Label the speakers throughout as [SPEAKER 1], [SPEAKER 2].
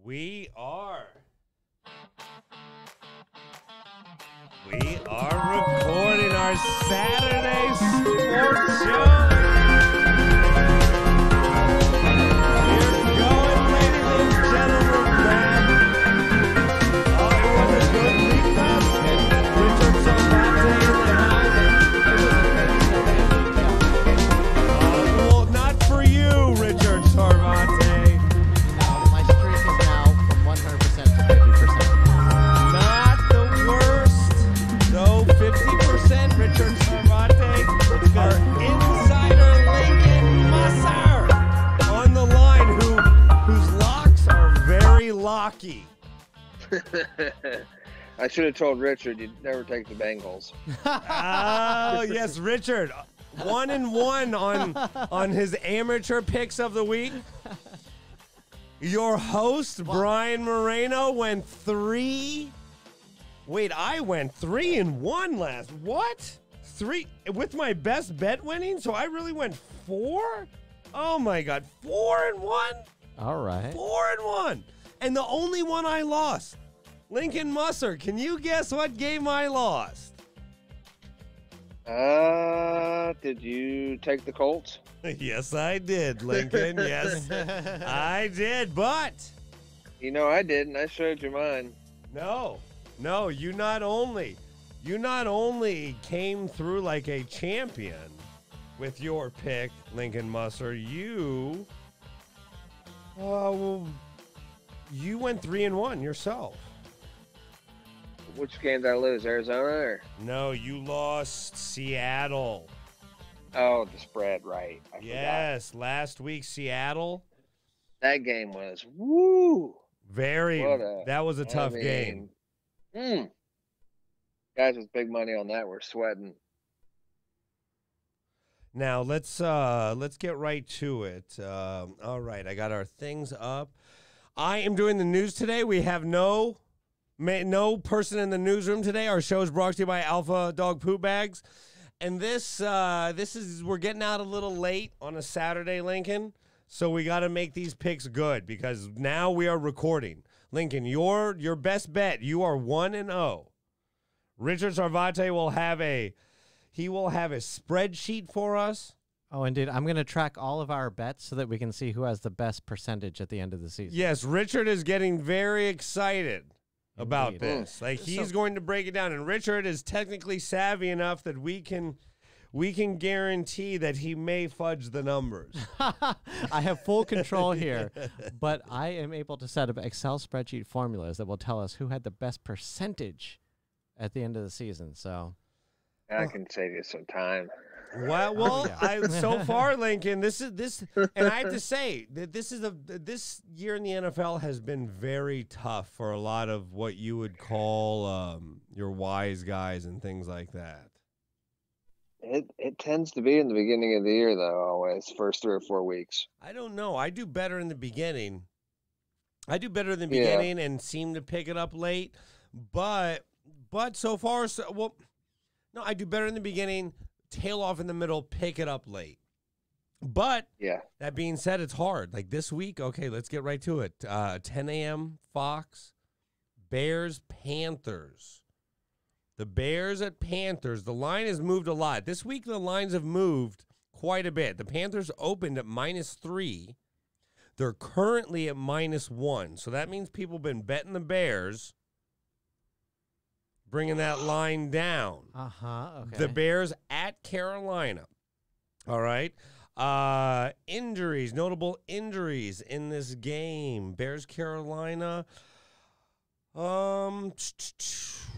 [SPEAKER 1] We are recording our Saturday sports show. We're going, ladies and gentlemen, back. Oh, it was a good week last week. Richard Sarvate in the house. Well, not for you, Richard Sarvate.
[SPEAKER 2] My streak is now from 100% to 50%.
[SPEAKER 1] Not the worst, though. 50%. Richard Sarvate, our insider Lincoln Musser, on the line, whose locks are very locky.
[SPEAKER 3] I should have told Richard you'd never take the Bengals.
[SPEAKER 1] Oh yes, Richard, 1-1 on his amateur picks of the week. Your host, Brian Moreno, went 3. Wait, I went 3-1 last. What? 3 with my best bet winning? So I really went 4? Oh my God, 4-1?
[SPEAKER 2] All right.
[SPEAKER 1] 4-1. And the only one I lost, Lincoln Musser. Can you guess what game I lost?
[SPEAKER 3] Did you take the Colts?
[SPEAKER 1] Yes, I did, Lincoln. Yes, I did. But
[SPEAKER 3] You know I didn't. I showed you mine.
[SPEAKER 1] no, you not only came through like a champion with your pick, Lincoln Musser. You went 3-1 yourself.
[SPEAKER 3] Which game did I lose? Arizona or?
[SPEAKER 1] No, you lost Seattle.
[SPEAKER 3] Oh, the spread, right. I
[SPEAKER 1] Yes, last week Seattle.
[SPEAKER 3] forgot. That game was, woo.
[SPEAKER 1] That was a tough game.
[SPEAKER 3] Guys with big money on that were sweating.
[SPEAKER 1] Now let's get right to it. All right, I got our things up. I am doing the news today. We have no person in the newsroom today. Our show is brought to you by Alpha Dog Poop Bags, and this is we're getting out a little late on a Saturday, Lincoln. So we got to make these picks good because now we are recording. Lincoln, your best bet. You are 1-0. Richard Sarvate will have a spreadsheet for us.
[SPEAKER 2] Oh, indeed. I'm going to track all of our bets so that we can see who has the best percentage at the end of the season.
[SPEAKER 1] Yes, Richard is getting very excited about
[SPEAKER 2] Indeed.
[SPEAKER 1] this. Like he's going to break it down, and Richard is technically savvy enough that we can guarantee that he may fudge the numbers.
[SPEAKER 2] I have full control here, but I am able to set up Excel spreadsheet formulas that will tell us who had the best percentage at the end of the season. So
[SPEAKER 3] I can save you some time.
[SPEAKER 1] Well, so far, Lincoln, this, and I have to say that this year in the NFL has been very tough for a lot of what you would call your wise guys and things like that.
[SPEAKER 3] It tends to be in the beginning of the year, though, always, first 3 or 4 weeks.
[SPEAKER 1] I don't know. I do better in the beginning. And seem to pick it up late. But so far, no, I do better in the beginning, tail off in the middle, pick it up late. But
[SPEAKER 3] yeah,
[SPEAKER 1] that being said, it's hard. Like this week, okay, let's get right to it. 10 a.m. Fox, Bears, Panthers. The Bears at Panthers. The line has moved a lot. This week, the lines have moved quite a bit. The Panthers opened at -3. They're currently at -1. So that means people have been betting the Bears, bringing that line down.
[SPEAKER 2] okay.
[SPEAKER 1] The Bears at Carolina. All right. Injuries, notable injuries in this game. Bears, Carolina.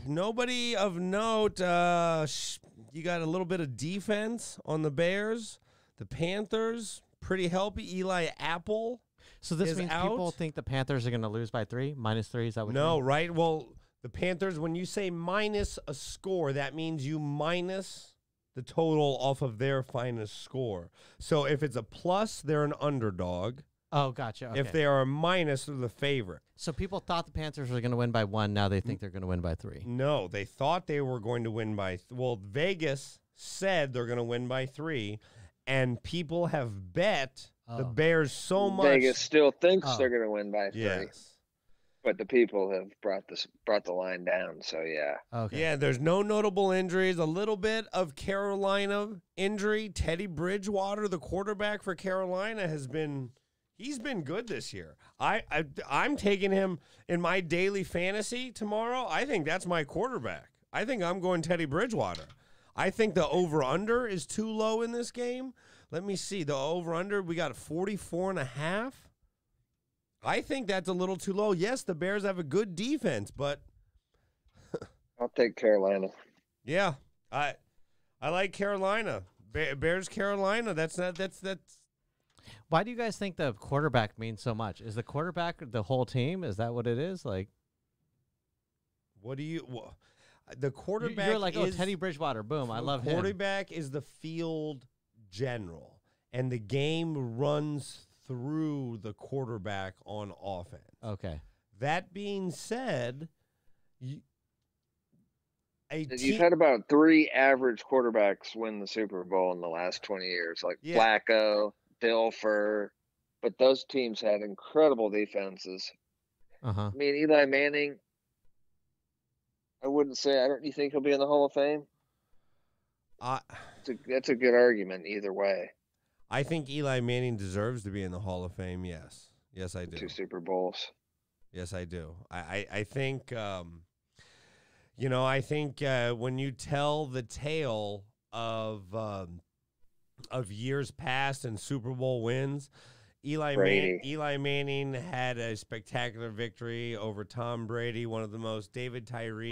[SPEAKER 1] Nobody of note. You got a little bit of defense on the Bears. The Panthers, pretty healthy. Eli Apple.
[SPEAKER 2] So this means
[SPEAKER 1] out.
[SPEAKER 2] people think the Panthers are going to lose by 3? -3, is that what you
[SPEAKER 1] No,
[SPEAKER 2] mean?
[SPEAKER 1] right? Well, the Panthers, when you say minus a score, that means you minus the total off of their finest score. So if it's a plus, they're an underdog.
[SPEAKER 2] Oh, gotcha. Okay.
[SPEAKER 1] If they are a minus, they're the favorite.
[SPEAKER 2] So people thought the Panthers were going to win by 1. Now they think they're going to win by 3.
[SPEAKER 1] No, they thought they were going to win by Vegas said they're going to win by 3, and people have bet the Bears so much.
[SPEAKER 3] Vegas still thinks they're going to win by 3.
[SPEAKER 1] Yes.
[SPEAKER 3] But the people have brought the line down. So yeah,
[SPEAKER 2] Okay.
[SPEAKER 1] Yeah, there's no notable injuries. A little bit of Carolina injury. Teddy Bridgewater, the quarterback for Carolina, he's been good this year. I'm taking him in my daily fantasy tomorrow. I think that's my quarterback. I think I'm going Teddy Bridgewater. I think the over-under is too low in this game. Let me see. The over-under, we got 44.5. I think that's a little too low. Yes, the Bears have a good defense, but
[SPEAKER 3] I'll take Carolina.
[SPEAKER 1] yeah, I like Carolina. Bears Carolina. That's.
[SPEAKER 2] Why do you guys think the quarterback means so much? Is the quarterback the whole team? Is that what it is? Like,
[SPEAKER 1] What do you? The quarterback.
[SPEAKER 2] you're like,
[SPEAKER 1] is,
[SPEAKER 2] Teddy Bridgewater. Boom, I love him.
[SPEAKER 1] Quarterback is the field general, and the game runs through the quarterback on offense.
[SPEAKER 2] Okay.
[SPEAKER 1] That being said,
[SPEAKER 3] You've had about 3 average quarterbacks win the Super Bowl in the last 20 years, like Flacco, Dilfer, but those teams had incredible defenses.
[SPEAKER 2] Uh-huh.
[SPEAKER 3] I mean, Eli Manning, I wouldn't say, you think he'll be in the Hall of Fame? That's a good argument either way.
[SPEAKER 1] I think Eli Manning deserves to be in the Hall of Fame. Yes. Yes, I do.
[SPEAKER 3] 2 Super Bowls.
[SPEAKER 1] Yes, I do. I think, I think when you tell the tale of years past and Super Bowl wins, Eli Manning had a spectacular victory over Tom Brady, one of the most David Tyree.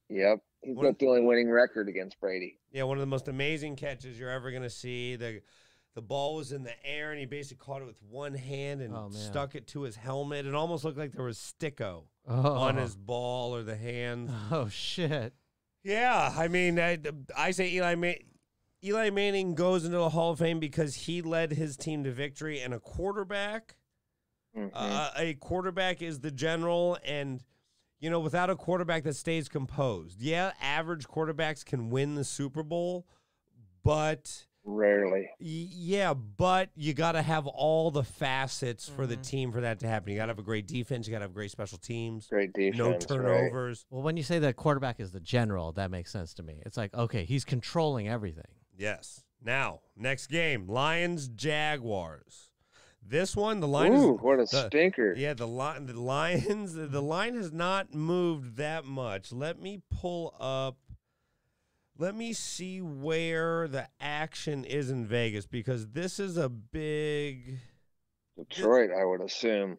[SPEAKER 3] He's got the only winning record against Brady.
[SPEAKER 1] Yeah, one of the most amazing catches you're ever going to see. The ball was in the air, and he basically caught it with one hand and stuck it to his helmet. It almost looked like there was sticko on his ball or the hands.
[SPEAKER 2] Oh, shit.
[SPEAKER 1] Yeah, I mean, I say Eli Manning goes into the Hall of Fame because he led his team to victory, and a quarterback is the general, and, without a quarterback that stays composed. Yeah, average quarterbacks can win the Super Bowl, but...
[SPEAKER 3] Rarely.
[SPEAKER 1] Yeah, but you got to have all the facets for the team for that to happen. You got to have a great defense. You got to have great special teams.
[SPEAKER 3] Great defense.
[SPEAKER 1] No turnovers.
[SPEAKER 2] Right. Well, when you say the quarterback is the general, that makes sense to me. It's like, okay, he's controlling everything.
[SPEAKER 1] Yes. Now, next game, Lions-Jaguars. This one, the line is...
[SPEAKER 3] Ooh, what a stinker.
[SPEAKER 1] Yeah, the Lions, the line has not moved that much. Let me pull up... Let me see where the action is in Vegas, because this is a big...
[SPEAKER 3] Detroit, I would assume.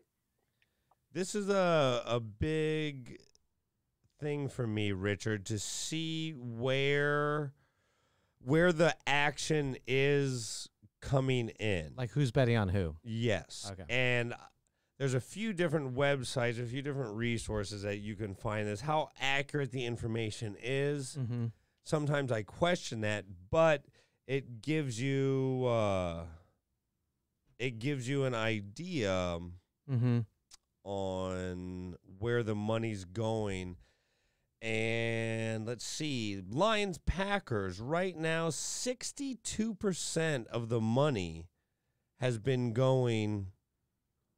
[SPEAKER 1] This is a big thing for me, Richard, to see where the action is coming in.
[SPEAKER 2] Like, who's betting on who?
[SPEAKER 1] Yes.
[SPEAKER 2] Okay.
[SPEAKER 1] And there's a few different websites, a few different resources that you can find this. How accurate the information is.
[SPEAKER 2] Mm-hmm.
[SPEAKER 1] Sometimes I question that, but it gives you an idea on where the money's going. And let's see, Lions Packers right now, 62% of the money has been going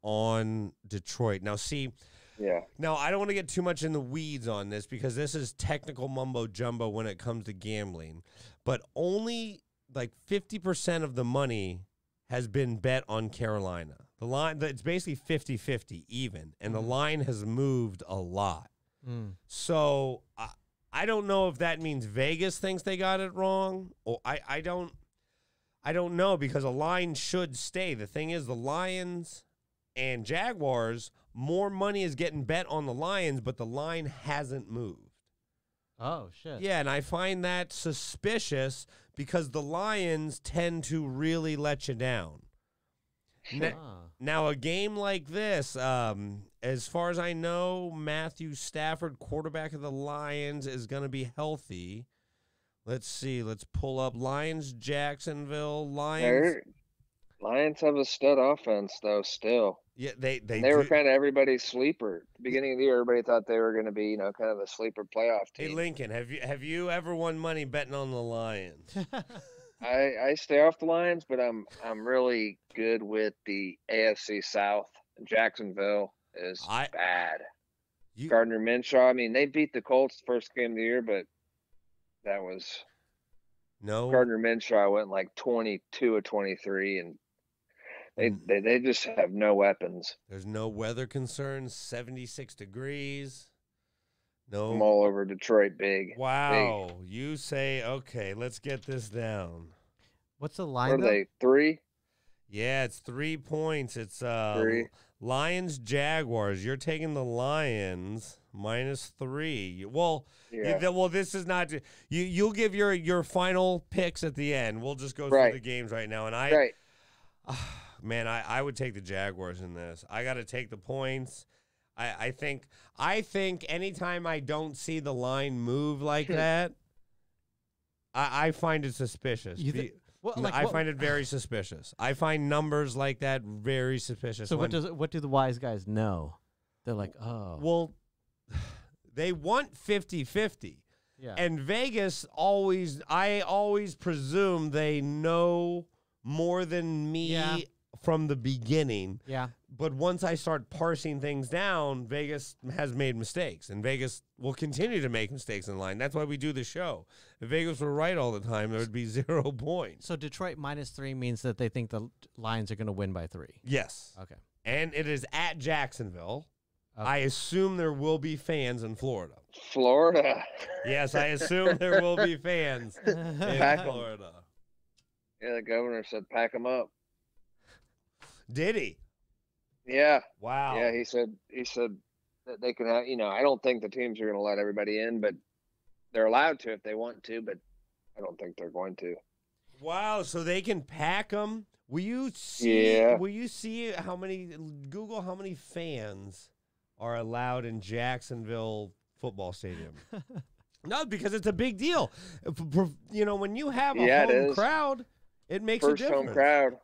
[SPEAKER 1] on Detroit. Now, see.
[SPEAKER 3] Yeah.
[SPEAKER 1] Now, I don't want to get too much in the weeds on this because this is technical mumbo jumbo when it comes to gambling, but only like 50% of the money has been bet on Carolina. The line, it's basically 50-50 even, and the line has moved a lot. So I don't know if that means Vegas thinks they got it wrong, or I don't know, because a line should stay. The thing is, the Lions and Jaguars, more money is getting bet on the Lions, but the line hasn't moved.
[SPEAKER 2] Oh, shit.
[SPEAKER 1] Yeah, and I find that suspicious because the Lions tend to really let you down. Now, a game like this, as far as I know, Matthew Stafford, quarterback of the Lions, is going to be healthy. Let's see. Let's pull up Lions, Jacksonville, Lions.
[SPEAKER 3] Lions have a stud offense, though, still.
[SPEAKER 1] Yeah, they
[SPEAKER 3] were kind of everybody's sleeper. At the beginning of the year, everybody thought they were going to be, kind of a sleeper playoff team.
[SPEAKER 1] Hey, Lincoln, have you ever won money betting on the Lions?
[SPEAKER 3] I stay off the Lions, but I'm really good with the AFC South. Jacksonville is bad. Gardner Minshew. I mean, they beat the Colts the first game of the year, but that was Gardner Minshew went like 22 of 23, and they just have no weapons.
[SPEAKER 1] There's no weather concerns. 76 degrees. No.
[SPEAKER 3] I'm all over Detroit big.
[SPEAKER 1] Wow.
[SPEAKER 3] Big.
[SPEAKER 1] You say, okay, let's get this down.
[SPEAKER 2] What's the line?
[SPEAKER 3] What are they, 3?
[SPEAKER 1] Yeah, it's 3 points. It's
[SPEAKER 3] 3.
[SPEAKER 1] Lions Jaguars. You're taking the Lions -3. Well, this is not you'll give your final picks at the end. We'll just go through the games right now. And man, I would take the Jaguars in this. I got to take the points. I think anytime I don't see the line move like that, I find it suspicious. I find it very suspicious. I find numbers like that very suspicious.
[SPEAKER 2] So what do the wise guys know? They're like, oh.
[SPEAKER 1] Well, they want 50-50.
[SPEAKER 2] Yeah.
[SPEAKER 1] And Vegas I always presume they know more than me from the beginning.
[SPEAKER 2] Yeah.
[SPEAKER 1] But once I start parsing things down, Vegas has made mistakes, and Vegas will continue to make mistakes in line. That's why we do the show. If Vegas were right all the time, there would be 0 points.
[SPEAKER 2] So Detroit -3 means that they think the Lions are going to win by 3.
[SPEAKER 1] Yes.
[SPEAKER 2] Okay.
[SPEAKER 1] And it is at Jacksonville.
[SPEAKER 2] Okay.
[SPEAKER 1] I assume there will be fans in Florida.
[SPEAKER 3] Florida.
[SPEAKER 1] Yes, I assume there will be fans in Florida.
[SPEAKER 3] Yeah, the governor said pack them up.
[SPEAKER 1] Did he?
[SPEAKER 3] Yeah.
[SPEAKER 1] Wow.
[SPEAKER 3] Yeah, he said that they can have, I don't think the teams are going to let everybody in, but they're allowed to if they want to, but I don't think they're going to.
[SPEAKER 1] Wow, so they can pack them. Will you see Google how many fans are allowed in Jacksonville football stadium? No, because it's a big deal. When you have a home crowd, it makes a difference.
[SPEAKER 3] First home crowd.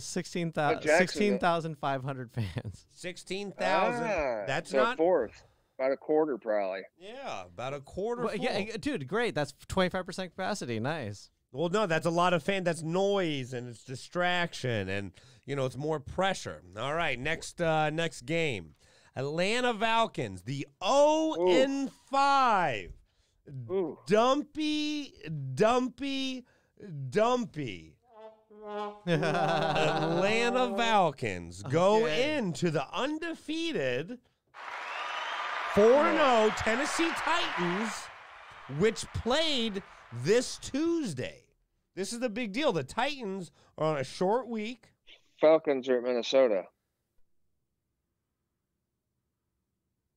[SPEAKER 2] 16,500 fans.
[SPEAKER 1] 16,000. That's
[SPEAKER 3] so
[SPEAKER 1] not
[SPEAKER 3] fourth. About a quarter, probably.
[SPEAKER 1] Yeah, about a quarter.
[SPEAKER 2] Well, yeah, dude, great. That's 25% capacity. Nice.
[SPEAKER 1] Well, no, that's a lot of fan. That's noise and it's distraction and it's more pressure. All right, next game, Atlanta Falcons, the 0-5, dumpy. Atlanta Falcons go into the undefeated 4-0 Tennessee Titans, which played this Tuesday. This is the big deal. The Titans are on a short week.
[SPEAKER 3] Falcons are at Minnesota.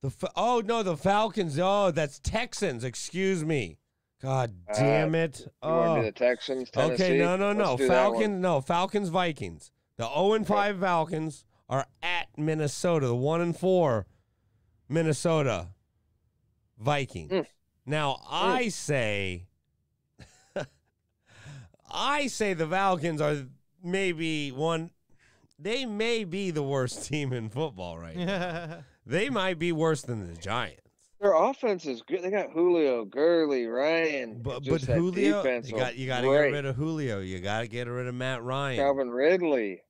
[SPEAKER 1] The Falcons. Oh, that's Texans. Excuse me. God damn it.
[SPEAKER 3] You want to do the Texans, Tennessee?
[SPEAKER 1] Okay, no. Falcons, Vikings. The 0-5 Falcons are at Minnesota. The 1-4 Minnesota Vikings. Now, I say the Falcons are they may be the worst team in football right now. They might be worse than the Giants.
[SPEAKER 3] Their offense is good. They got Julio, Gurley, Ryan.
[SPEAKER 1] But Julio, you got to get rid of Julio. You got to get rid of Matt Ryan.
[SPEAKER 3] Calvin Ridley.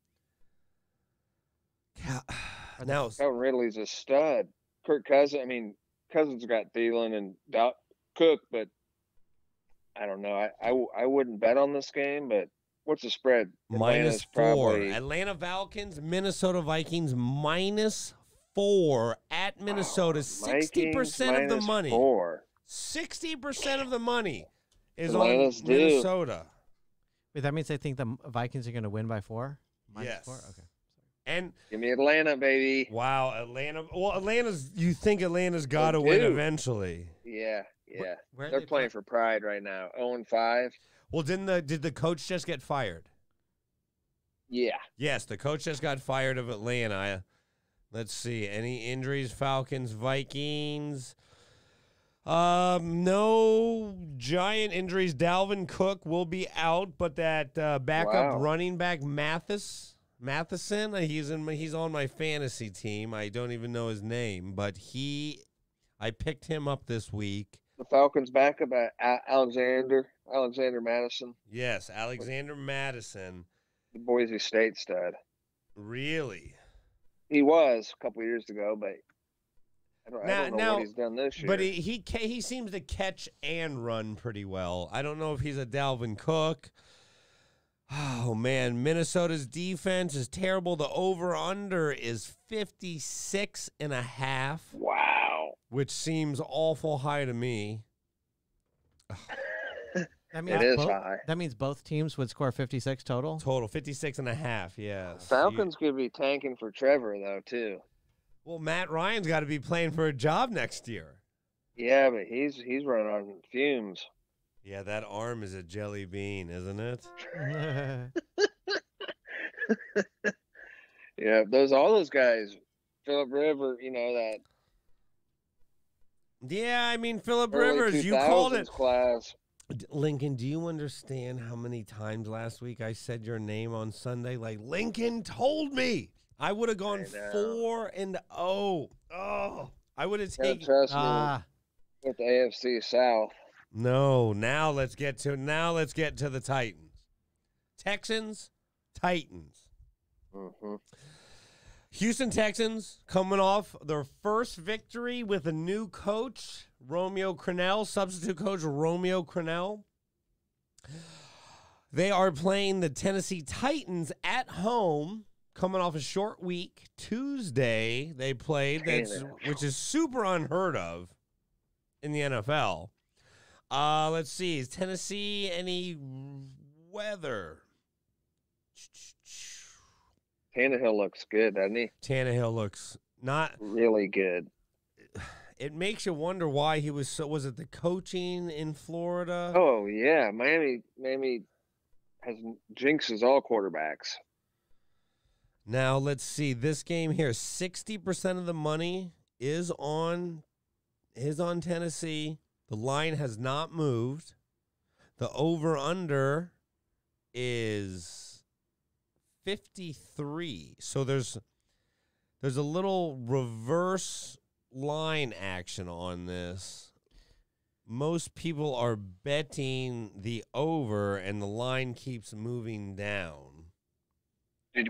[SPEAKER 1] Calvin
[SPEAKER 3] Ridley's a stud. Kirk Cousins. I mean, Cousins got Thielen and Cook, but I don't know. I wouldn't bet on this game, but what's the spread?
[SPEAKER 1] -4. Probably... Atlanta Falcons, Minnesota Vikings -4 at Minnesota. 60% of the money. 60% of the money is on Minnesota.
[SPEAKER 2] Wait, that means they think the Vikings are going to win by 4?
[SPEAKER 1] Yes.
[SPEAKER 2] -4? Okay.
[SPEAKER 1] And
[SPEAKER 3] give me Atlanta, baby.
[SPEAKER 1] Wow, Atlanta. Well, you think Atlanta's got to win eventually.
[SPEAKER 3] Yeah. They're playing for pride right now. 0-5.
[SPEAKER 1] Well, did the coach just get fired?
[SPEAKER 3] Yeah.
[SPEAKER 1] Yes, the coach just got fired of Atlanta. Let's see. Any injuries? Falcons, Vikings. No giant injuries. Dalvin Cook will be out, but that backup running back Matheson, he's on my fantasy team. I don't even know his name, but I picked him up this week.
[SPEAKER 3] The Falcons backup Alexander Madison.
[SPEAKER 1] Yes, Alexander Madison.
[SPEAKER 3] The Boise State stud.
[SPEAKER 1] Really?
[SPEAKER 3] He was a couple years ago, but I don't know what he's done this year.
[SPEAKER 1] But he seems to catch and run pretty well. I don't know if he's a Dalvin Cook. Oh, man. Minnesota's defense is terrible. The over-under is 56.5.
[SPEAKER 3] Wow.
[SPEAKER 1] Which seems awful high to me.
[SPEAKER 3] It is high.
[SPEAKER 2] That means both teams would score 56 total?
[SPEAKER 1] Total, 56.5, yes.
[SPEAKER 3] Falcons could be tanking for Trevor, though, too.
[SPEAKER 1] Well, Matt Ryan's got to be playing for a job next year.
[SPEAKER 3] Yeah, but he's running on fumes.
[SPEAKER 1] Yeah, that arm is a jelly bean, isn't it?
[SPEAKER 3] Yeah, all those guys, Phillip Rivers, that.
[SPEAKER 1] Yeah, I mean, Phillip Rivers, you called it.
[SPEAKER 3] Class.
[SPEAKER 1] Lincoln, do you understand how many times last week I said your name on Sunday? Like, Lincoln told me. I would have gone 4-0. Oh, I would have taken.
[SPEAKER 3] Trust me, with the AFC South.
[SPEAKER 1] No, now let's get to the Titans. Texans, Titans.
[SPEAKER 3] Mm-hmm.
[SPEAKER 1] Houston Texans coming off their first victory with a new coach, Romeo Crennel, substitute coach Romeo Crennel. They are playing the Tennessee Titans at home, coming off a short week. Tuesday they played, which is super unheard of in the NFL. Let's see. Is Tennessee any weather?
[SPEAKER 3] Tannehill looks good, doesn't he?
[SPEAKER 1] Tannehill looks not
[SPEAKER 3] really good.
[SPEAKER 1] It makes you wonder why he was so. Was it the coaching in Florida?
[SPEAKER 3] Oh yeah, Miami has jinxes all quarterbacks.
[SPEAKER 1] Now let's see this game here. 60% of the money is on Tennessee. The line has not moved. The over-under is 53. So there's a little reverse line action on this. Most people are betting the over, and the line keeps moving down.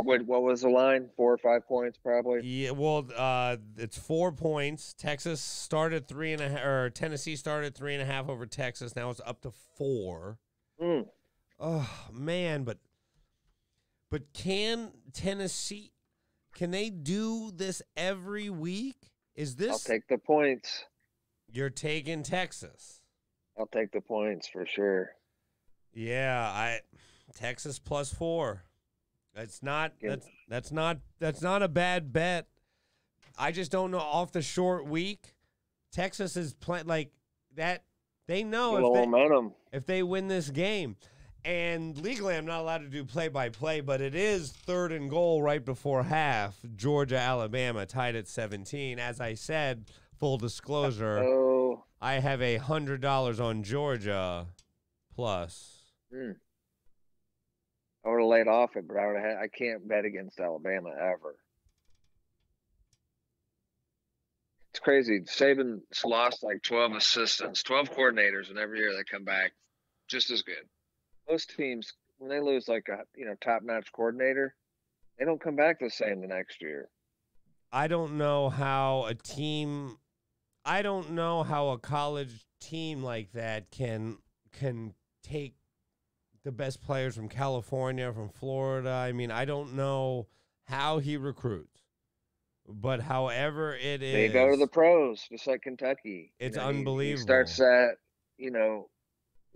[SPEAKER 3] What was the line? 4 or 5 points, probably.
[SPEAKER 1] Yeah, well, it's 4 points. Texas started 3.5, or Tennessee started 3.5 over Texas. Now it's up to 4. Oh man, but can Tennessee? Can they do this every week? Is this?
[SPEAKER 3] I'll take the points.
[SPEAKER 1] You're taking Texas.
[SPEAKER 3] I'll take the points for sure.
[SPEAKER 1] Yeah, Texas plus 4. That's not a bad bet. I just don't know off the short week. Texas is playing like that. They know if they win this game. And legally, I'm not allowed to do play-by-play, but it is 3rd and goal right before half. Georgia, Alabama tied at 17. As I said, full disclosure, I have $100 on Georgia plus.
[SPEAKER 3] I would have laid off it, but I can't bet against Alabama ever. It's crazy. Saban's lost like 12 assistants, 12 coordinators, and every year they come back just as good. Most teams, when they lose like a top-notch coordinator, they don't come back the same the next year.
[SPEAKER 1] I don't know how a college team like that can take the best players from California, from Florida. I mean, I don't know how he recruits, but however it is,
[SPEAKER 3] they go to the pros, just like Kentucky.
[SPEAKER 1] It's unbelievable.
[SPEAKER 3] He starts that,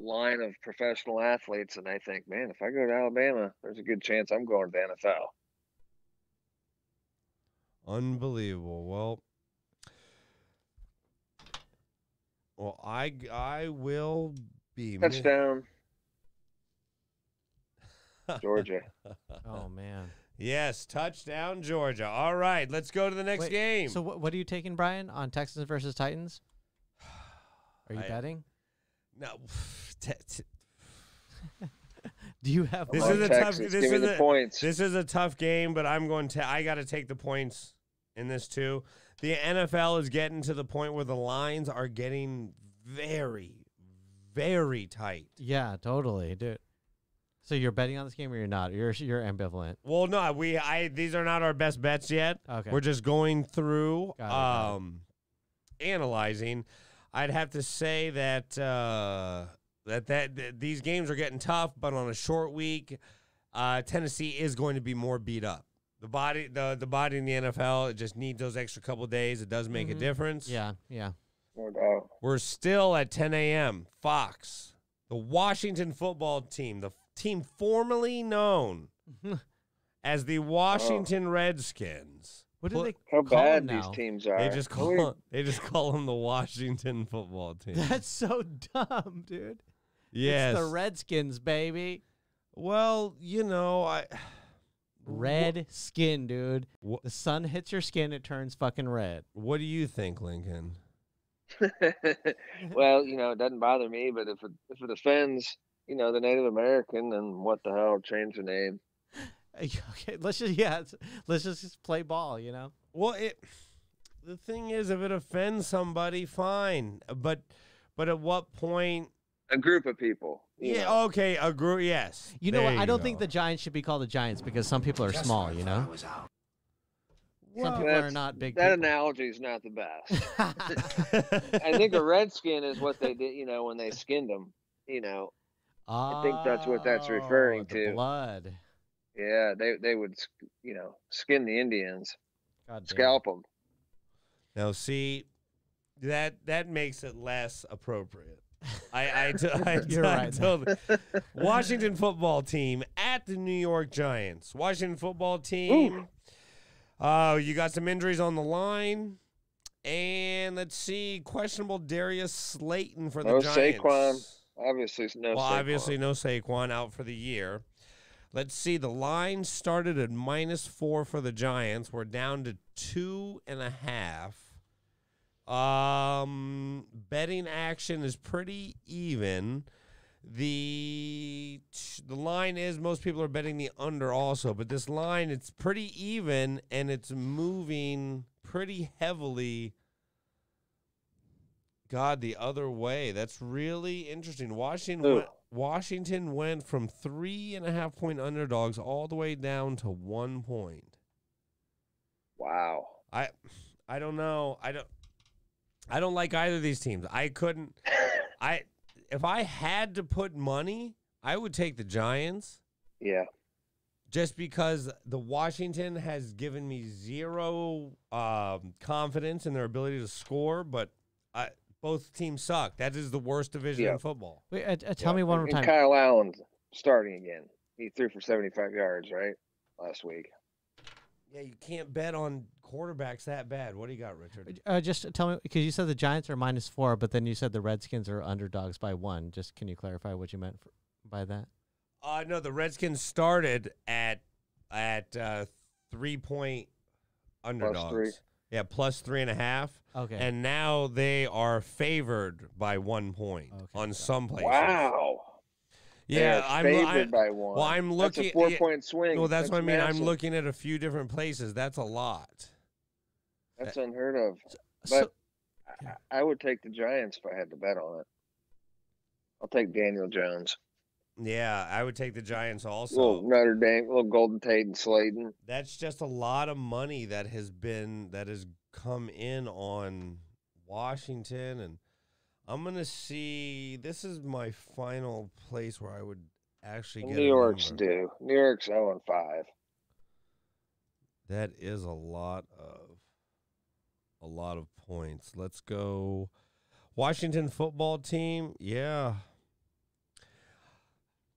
[SPEAKER 3] line of professional athletes, and I think, man, if I go to Alabama, there's a good chance I'm going to the NFL.
[SPEAKER 1] Unbelievable. Well, I will be
[SPEAKER 3] touchdown. Georgia.
[SPEAKER 2] Oh, man.
[SPEAKER 1] Yes, touchdown, Georgia. All right, let's go to the next game.
[SPEAKER 2] So what are you taking, Brian, on Texans versus Titans? Are you betting?
[SPEAKER 1] No.
[SPEAKER 2] Do you have
[SPEAKER 1] this?
[SPEAKER 2] Is
[SPEAKER 1] a
[SPEAKER 3] tough. This
[SPEAKER 1] is a tough game, but I got to take the points in this too. The NFL is getting to the point where the lines are getting very, very tight.
[SPEAKER 2] Yeah, totally, dude. So you're betting on this game, or you're not? You're ambivalent.
[SPEAKER 1] Well, no, these are not our best bets yet.
[SPEAKER 2] Okay,
[SPEAKER 1] we're just going through. analyzing, I'd have to say that these games are getting tough, but on a short week, Tennessee is going to be more beat up. The body in the NFL, it just needs those extra couple days. It does make a difference.
[SPEAKER 2] Yeah.
[SPEAKER 3] No doubt.
[SPEAKER 1] We're still at 10 a.m. Fox, the Washington football team, the team formerly known as the Washington Redskins.
[SPEAKER 2] What do they
[SPEAKER 3] How
[SPEAKER 2] call
[SPEAKER 3] bad
[SPEAKER 2] them
[SPEAKER 3] these
[SPEAKER 2] now?
[SPEAKER 3] teams are.
[SPEAKER 1] They just call them the Washington football team.
[SPEAKER 2] That's so dumb, dude.
[SPEAKER 1] Yes.
[SPEAKER 2] It's the Redskins, baby.
[SPEAKER 1] Well,
[SPEAKER 2] Red skin, dude. The sun hits your skin, it turns fucking red.
[SPEAKER 1] What do you think, Lincoln?
[SPEAKER 3] Well, it doesn't bother me, but if it offends, the Native American, then what the hell? Change the name.
[SPEAKER 2] Okay, let's just play ball,
[SPEAKER 1] Well, the thing is, if it offends somebody, fine. But at what point?
[SPEAKER 3] A group of people.
[SPEAKER 1] Yeah, okay, a group, yes.
[SPEAKER 2] You know what? I don't think the Giants should be called the Giants because some people are small, Some people are not big
[SPEAKER 3] That
[SPEAKER 2] people.
[SPEAKER 3] analogy is not the best. I think a redskin is what they did, when they skinned them. I think that's what that's referring to.
[SPEAKER 2] Blood.
[SPEAKER 3] Yeah, they would, skin the Indians, scalp them.
[SPEAKER 1] Now, see, that makes it less appropriate.
[SPEAKER 2] You're right.
[SPEAKER 1] Washington football team at the New York Giants. Washington football team. You got some injuries on the line. And let's see, questionable Darius Slayton for the Giants.
[SPEAKER 3] Saquon. Obviously no
[SPEAKER 1] Saquon out for the year. Let's see, the line started at -4 for the Giants. We're down to 2.5. Betting action is pretty even. The line is, most people are betting the under also, but this line, it's pretty even, and it's moving pretty heavily, the other way. That's really interesting. Washington went from 3.5-point underdogs all the way down to 1 point.
[SPEAKER 3] Wow.
[SPEAKER 1] I don't know. I don't like either of these teams. If I had to put money, I would take the Giants.
[SPEAKER 3] Yeah.
[SPEAKER 1] Just because the Washington has given me zero confidence in their ability to score, but both teams suck. That is the worst division in football.
[SPEAKER 2] Wait, tell me one more time.
[SPEAKER 3] Kyle Allen starting again. He threw for 75 yards, right, last week.
[SPEAKER 1] Yeah, you can't bet on quarterbacks that bad. What do you got, Richard?
[SPEAKER 2] Just tell me, because you said the Giants are -4, but then you said the Redskins are underdogs by 1. Just can you clarify what you meant by that?
[SPEAKER 1] No, the Redskins started at 3-point underdogs.
[SPEAKER 3] +3.
[SPEAKER 1] Yeah, +3.5.
[SPEAKER 2] Okay.
[SPEAKER 1] And now they are favored by 1 point on some places.
[SPEAKER 3] Wow.
[SPEAKER 1] Yeah,
[SPEAKER 3] I'm favored by 1.
[SPEAKER 1] Well, I'm looking.
[SPEAKER 3] That's a 4-point swing.
[SPEAKER 1] Well, that's what I mean.
[SPEAKER 3] Massive.
[SPEAKER 1] I'm looking at a few different places. That's a lot.
[SPEAKER 3] That's unheard of. But I would take the Giants if I had to bet on it. I'll take Daniel Jones.
[SPEAKER 1] Yeah, I would take the Giants also.
[SPEAKER 3] Little Notre Dame, little Golden Tate and Slayton.
[SPEAKER 1] That's just a lot of money that has come in on Washington, and I'm gonna see. This is my final place where I would actually get.
[SPEAKER 3] New York's due. New York's 0-5.
[SPEAKER 1] That is a lot of points. Let's go, Washington football team. Yeah.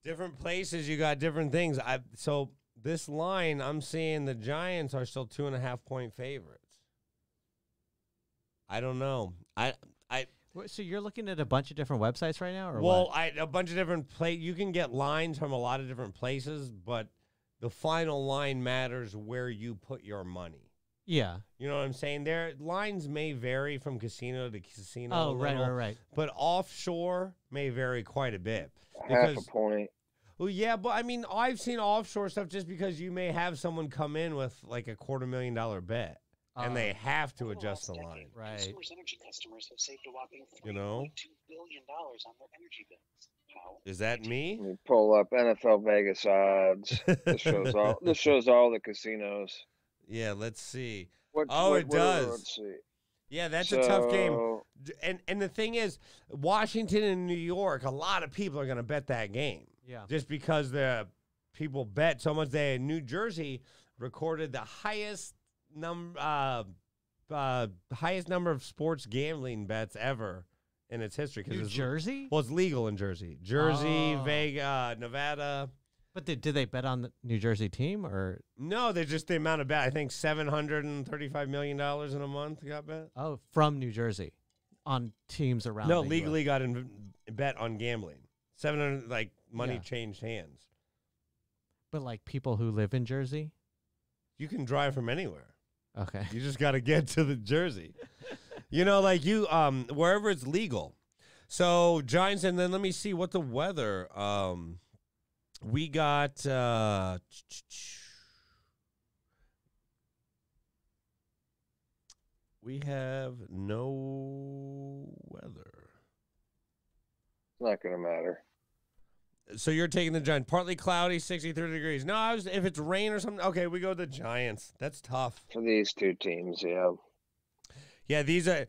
[SPEAKER 1] Different places, you got different things. So this line, I'm seeing the Giants are still 2.5-point favorites. I don't know.
[SPEAKER 2] So you're looking at a bunch of different websites right now, or
[SPEAKER 1] what? A bunch of different you can get lines from a lot of different places, but the final line matters where you put your money.
[SPEAKER 2] Yeah.
[SPEAKER 1] You know what I'm saying? Their lines may vary from casino to casino.
[SPEAKER 2] Oh, right.
[SPEAKER 1] But offshore may vary quite a bit.
[SPEAKER 3] Half a point.
[SPEAKER 1] Well, yeah, but I mean, I've seen offshore stuff just because you may have someone come in with like a $250,000 bet, and they have to adjust the line.
[SPEAKER 2] Right.
[SPEAKER 4] Energy customers have saved a whopping $3.2 billion on their energy bills. How?
[SPEAKER 1] Is that me?
[SPEAKER 3] Let me pull up NFL Vegas odds. This shows all the casinos.
[SPEAKER 1] Yeah, let's see.
[SPEAKER 3] It
[SPEAKER 1] does.
[SPEAKER 3] Let's see.
[SPEAKER 1] Yeah, that's a tough game. And the thing is, Washington and New York, a lot of people are going to bet that game.
[SPEAKER 2] Yeah.
[SPEAKER 1] Just because the people bet so much. New Jersey recorded the highest number of sports gambling bets ever in its history.
[SPEAKER 2] New Jersey?
[SPEAKER 1] Well, it's legal in Jersey. Jersey, Vegas, Nevada.
[SPEAKER 2] But did they bet on the New Jersey team or?
[SPEAKER 1] No, they're just the amount of bet. I think $735 million in a month got bet.
[SPEAKER 2] Oh, from New Jersey on teams around.
[SPEAKER 1] No, legally got bet on gambling. 700 money
[SPEAKER 2] Yeah.
[SPEAKER 1] changed hands.
[SPEAKER 2] But like people who live in Jersey?
[SPEAKER 1] You can drive from anywhere.
[SPEAKER 2] Okay.
[SPEAKER 1] You just got to get to the Jersey. Wherever it's legal. So Giants, and then let me see what the weather. We got we have no weather.
[SPEAKER 3] It's not going to matter.
[SPEAKER 1] So you're taking the Giants. Partly cloudy, 63 degrees. No, if it's rain or something, okay, we go to the Giants. That's tough.
[SPEAKER 3] For these two teams, yeah.
[SPEAKER 1] Yeah, these are,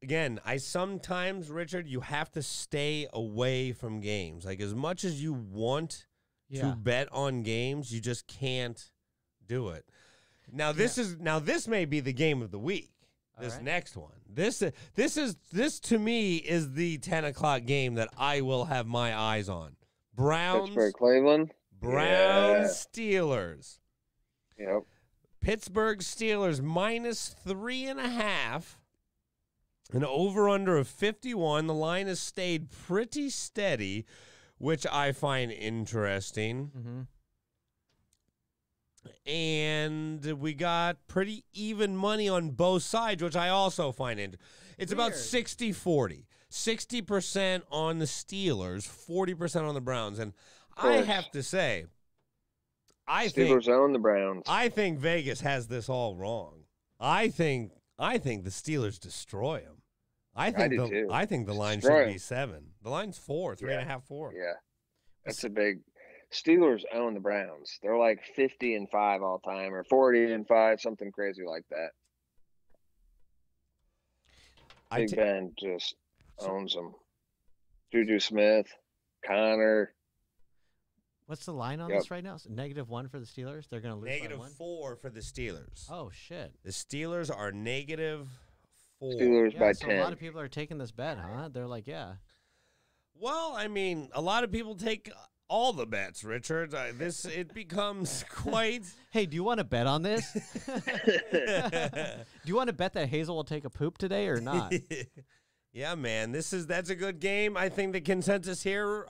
[SPEAKER 1] again, I sometimes, Richard, you have to stay away from games. Like, as much as you want to bet on games, you just can't do it. Now, this may be the game of the week. This next one. This to me is the 10 o'clock game that I will have my eyes on. Browns,
[SPEAKER 3] Pittsburgh, Cleveland.
[SPEAKER 1] Browns, Steelers.
[SPEAKER 3] Yep.
[SPEAKER 1] Pittsburgh Steelers -3.5. An over-under of 51. The line has stayed pretty steady, which I find interesting.
[SPEAKER 2] Mm-hmm.
[SPEAKER 1] And we got pretty even money on both sides, which I also find interesting. It's about 60-40. 60% on the Steelers, 40% on the Browns. And I have to say,
[SPEAKER 3] Steelers own the Browns.
[SPEAKER 1] I think Vegas has this all wrong. I think the Steelers destroy them. I think the line should be 7. The line's 4, 3.5, 4.
[SPEAKER 3] Yeah, that's a big. Steelers own the Browns. They're like 50-5 all time, or 40-5, something crazy like that. Big Ben just owns them. Juju Smith, Connor.
[SPEAKER 2] What's the line on this right now? -1 for the Steelers. They're going to lose by 1?
[SPEAKER 1] -4 for the Steelers.
[SPEAKER 2] Oh shit!
[SPEAKER 1] The Steelers are -4.
[SPEAKER 3] Steelers by 10.
[SPEAKER 2] A lot of people are taking this bet, huh? They're like, yeah.
[SPEAKER 1] Well, I mean, a lot of people take all the bets, Richard. It becomes quite.
[SPEAKER 2] Hey, do you want to bet on this? Do you want to bet that Hazel will take a poop today or not?
[SPEAKER 1] Yeah, man. That's a good game. I think the consensus here.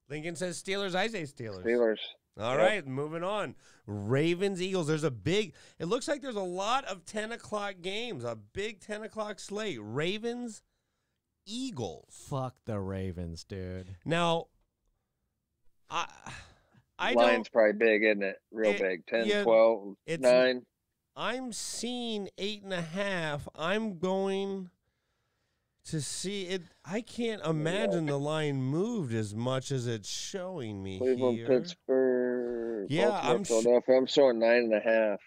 [SPEAKER 1] Lincoln says Steelers. I say Steelers.
[SPEAKER 3] Steelers.
[SPEAKER 1] All right, moving on. Ravens, Eagles. It looks like there's a lot of 10 o'clock games. A big 10 o'clock slate. Ravens, Eagles.
[SPEAKER 2] Fuck the Ravens, dude.
[SPEAKER 1] Now.
[SPEAKER 3] Line's probably big, isn't it? Big. 10, 12, 9.
[SPEAKER 1] I'm seeing 8.5. I'm going to see it. I can't imagine the line moved as much as it's showing me
[SPEAKER 3] Cleveland,
[SPEAKER 1] here.
[SPEAKER 3] Pittsburgh,
[SPEAKER 1] Yeah,
[SPEAKER 3] Philadelphia. I'm showing 9.5.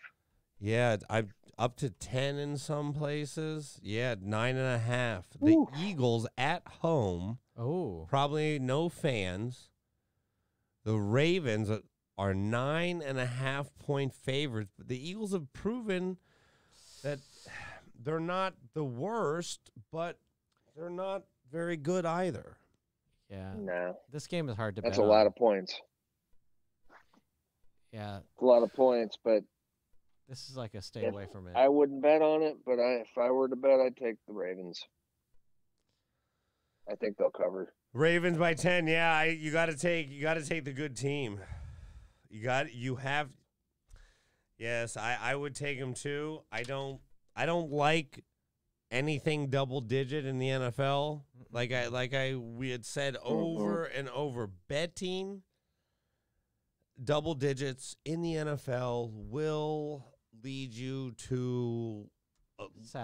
[SPEAKER 1] Yeah, I'm up to 10 in some places. Yeah, 9.5. The Eagles at home.
[SPEAKER 2] Oh,
[SPEAKER 1] probably no fans. The Ravens are 9.5-point favorites, but the Eagles have proven that they're not the worst, but they're not very good either.
[SPEAKER 2] Yeah.
[SPEAKER 3] No.
[SPEAKER 2] This game is hard to bet.
[SPEAKER 3] That's a lot of points.
[SPEAKER 2] Yeah.
[SPEAKER 3] It's a lot of points, but
[SPEAKER 2] this is like a stay away from it.
[SPEAKER 3] I wouldn't bet on it, but if I were to bet, I'd take the Ravens. I think they'll cover.
[SPEAKER 1] Ravens by 10. Yeah, you got to take the good team. Yes, I would take them too. I don't like anything double digit in the NFL. We had said over and over, betting double digits in the NFL will lead you to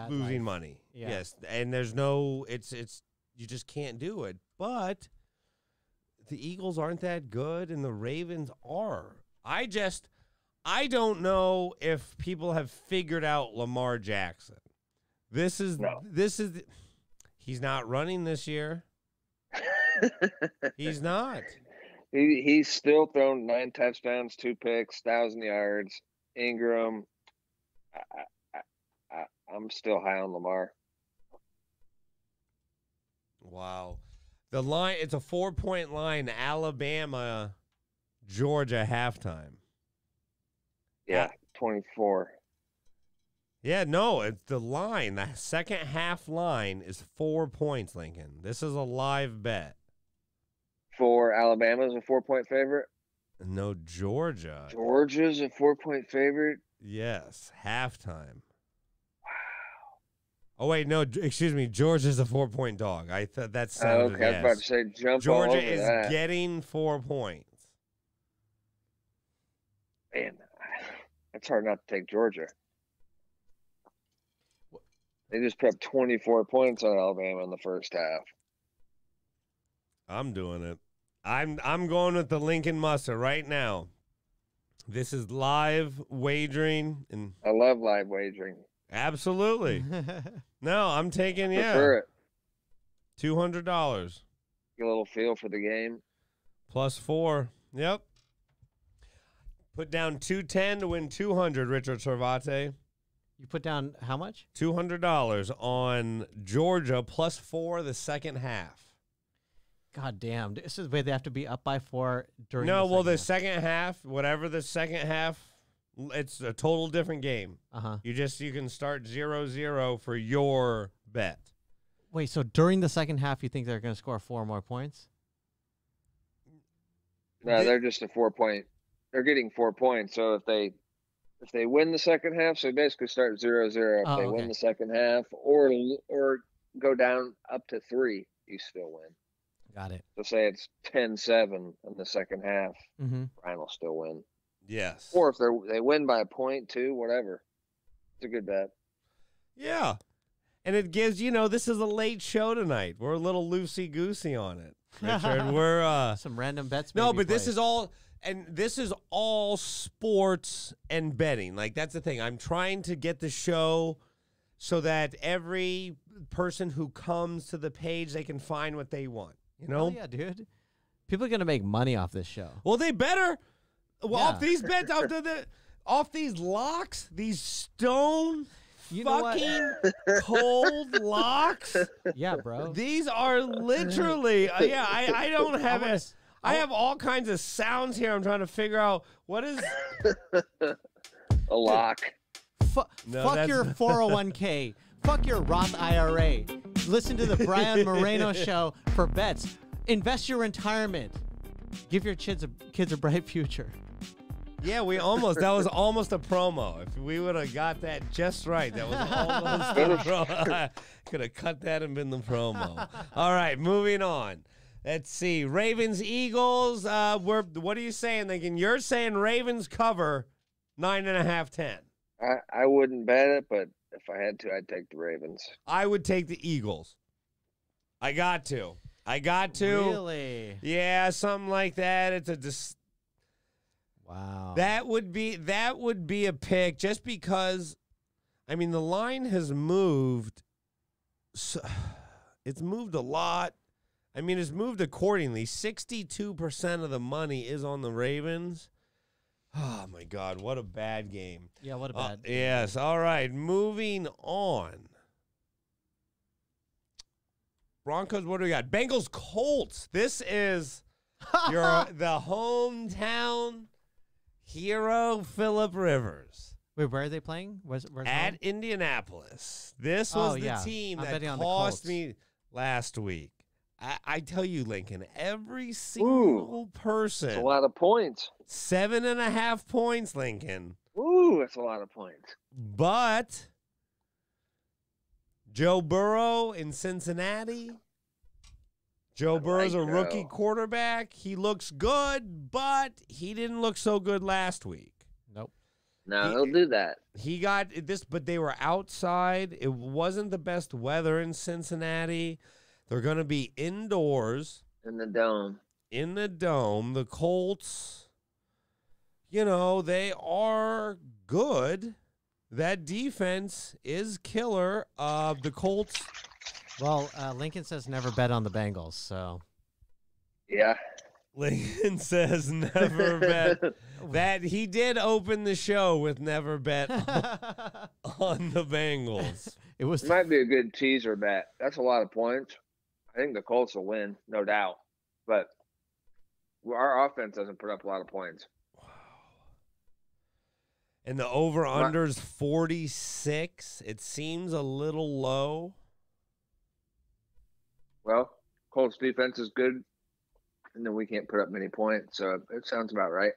[SPEAKER 1] losing money.
[SPEAKER 2] Yeah.
[SPEAKER 1] Yes, and there's no you just can't do it. But the Eagles aren't that good, and the Ravens are. I don't know if people have figured out Lamar Jackson. This is he's not running this year. He's not.
[SPEAKER 3] He's still thrown 9 touchdowns, 2 picks, 1,000 yards. Ingram. I'm still high on Lamar.
[SPEAKER 1] Wow. The line, it's a 4-point line. Alabama, Georgia halftime.
[SPEAKER 3] Yeah, 24.
[SPEAKER 1] Yeah, no, it's the line. The second half line is 4 points, Lincoln. This is a live bet.
[SPEAKER 3] For Alabama's a 4-point favorite?
[SPEAKER 1] No, Georgia.
[SPEAKER 3] Georgia's a 4-point favorite?
[SPEAKER 1] Yes, halftime. Oh, wait, no, excuse me. Georgia's a 4-point dog. I thought that sounded,
[SPEAKER 3] okay, I was about to say jump all over
[SPEAKER 1] Georgia is
[SPEAKER 3] that.
[SPEAKER 1] getting 4 points.
[SPEAKER 3] Man, it's hard not to take Georgia. They just put up 24 points on Alabama in the first half.
[SPEAKER 1] I'm doing it. I'm going with the Lincoln Musser right now. This is live wagering, and
[SPEAKER 3] I love live wagering.
[SPEAKER 1] Absolutely. No, I'm taking,
[SPEAKER 3] Prefer it.
[SPEAKER 1] $200.
[SPEAKER 3] Get a little feel for the game.
[SPEAKER 1] +4. Yep. Put down 210 to win 200, Richard Sarvate.
[SPEAKER 2] You put down how much?
[SPEAKER 1] $200 on Georgia +4 the second half.
[SPEAKER 2] God damn. This is where they have to be up by 4 during
[SPEAKER 1] the second half, whatever the second half, it's a total different game.
[SPEAKER 2] Uh-huh.
[SPEAKER 1] You can start 0-0 for your bet.
[SPEAKER 2] Wait, so during the second half you think they're going to score 4 more points?
[SPEAKER 3] No, they're just a 4-point. They're getting 4 points. So if they win the second half, so basically start 0-0. If they win the second half or go down up to 3, you still win.
[SPEAKER 2] Got it.
[SPEAKER 3] So say it's 10-7 in the second half, Ryan will still win.
[SPEAKER 1] Yes.
[SPEAKER 3] Or if they win by a point, 2, whatever. It's a good bet.
[SPEAKER 1] Yeah. And it gives, this is a late show tonight. We're a little loosey-goosey on it, Richard. We're
[SPEAKER 2] some random bets.
[SPEAKER 1] No, but this is all sports and betting. Like, that's the thing. I'm trying to get the show so that every person who comes to the page, they can find what they want.
[SPEAKER 2] Oh, yeah, dude. People are going to make money off this show.
[SPEAKER 1] Well, they better. Well, off these bets, off these locks, these stone fucking cold locks.
[SPEAKER 2] Yeah, bro.
[SPEAKER 1] These are literally, I don't have it. I have all kinds of sounds here. I'm trying to figure out what is
[SPEAKER 3] a lock.
[SPEAKER 2] Fuck your 401k. Fuck your Roth IRA. Listen to the Brian Moreno show for bets. Invest your retirement. Give your kids a bright future.
[SPEAKER 1] Yeah, that was almost a promo. If we would have got that just right, that was almost a promo. Could have cut that and been the promo. All right, moving on. Let's see. Ravens, Eagles. What are you saying, Lincoln? You're saying Ravens cover 9.5, 10.
[SPEAKER 3] I wouldn't bet it, but if I had to, I'd take the Ravens.
[SPEAKER 1] I would take the Eagles. I got to.
[SPEAKER 2] Really?
[SPEAKER 1] Yeah, something like that. It's
[SPEAKER 2] wow.
[SPEAKER 1] That would be a pick just because, the line has moved. So, it's moved a lot. It's moved accordingly. 62% of the money is on the Ravens. Oh, my God. What a bad game.
[SPEAKER 2] Yeah, what a bad game.
[SPEAKER 1] Yes. All right. Moving on. Broncos, what do we got? Bengals Colts. This is the hometown hero, Phillip Rivers.
[SPEAKER 2] Wait, where are they playing? Where's
[SPEAKER 1] at
[SPEAKER 2] home?
[SPEAKER 1] Indianapolis. This was the team that cost me last week. I tell you, Lincoln, every single person.
[SPEAKER 3] That's a lot of points.
[SPEAKER 1] 7.5 points, Lincoln.
[SPEAKER 3] Ooh, that's a lot of points.
[SPEAKER 1] But Joe Burrow in Cincinnati. Joe Burrow's a rookie quarterback. He looks good, but he didn't look so good last week.
[SPEAKER 2] Nope.
[SPEAKER 3] No, he'll do that.
[SPEAKER 1] He got this, but they were outside. It wasn't the best weather in Cincinnati. They're going to be indoors.
[SPEAKER 3] In the dome.
[SPEAKER 1] The Colts, they are good. that defense is killer. The Colts.
[SPEAKER 2] Well, Lincoln says never bet on the Bengals, so.
[SPEAKER 3] Yeah.
[SPEAKER 1] Lincoln says never bet. That he did open the show with never bet on the Bengals.
[SPEAKER 2] It
[SPEAKER 3] might be a good teaser bet. That's a lot of points. I think the Colts will win, no doubt. But our offense doesn't put up a lot of points.
[SPEAKER 1] Wow. And the over-under's 46. It seems a little low.
[SPEAKER 3] Well, Colts defense is good, and then we can't put up many points, so it sounds about right.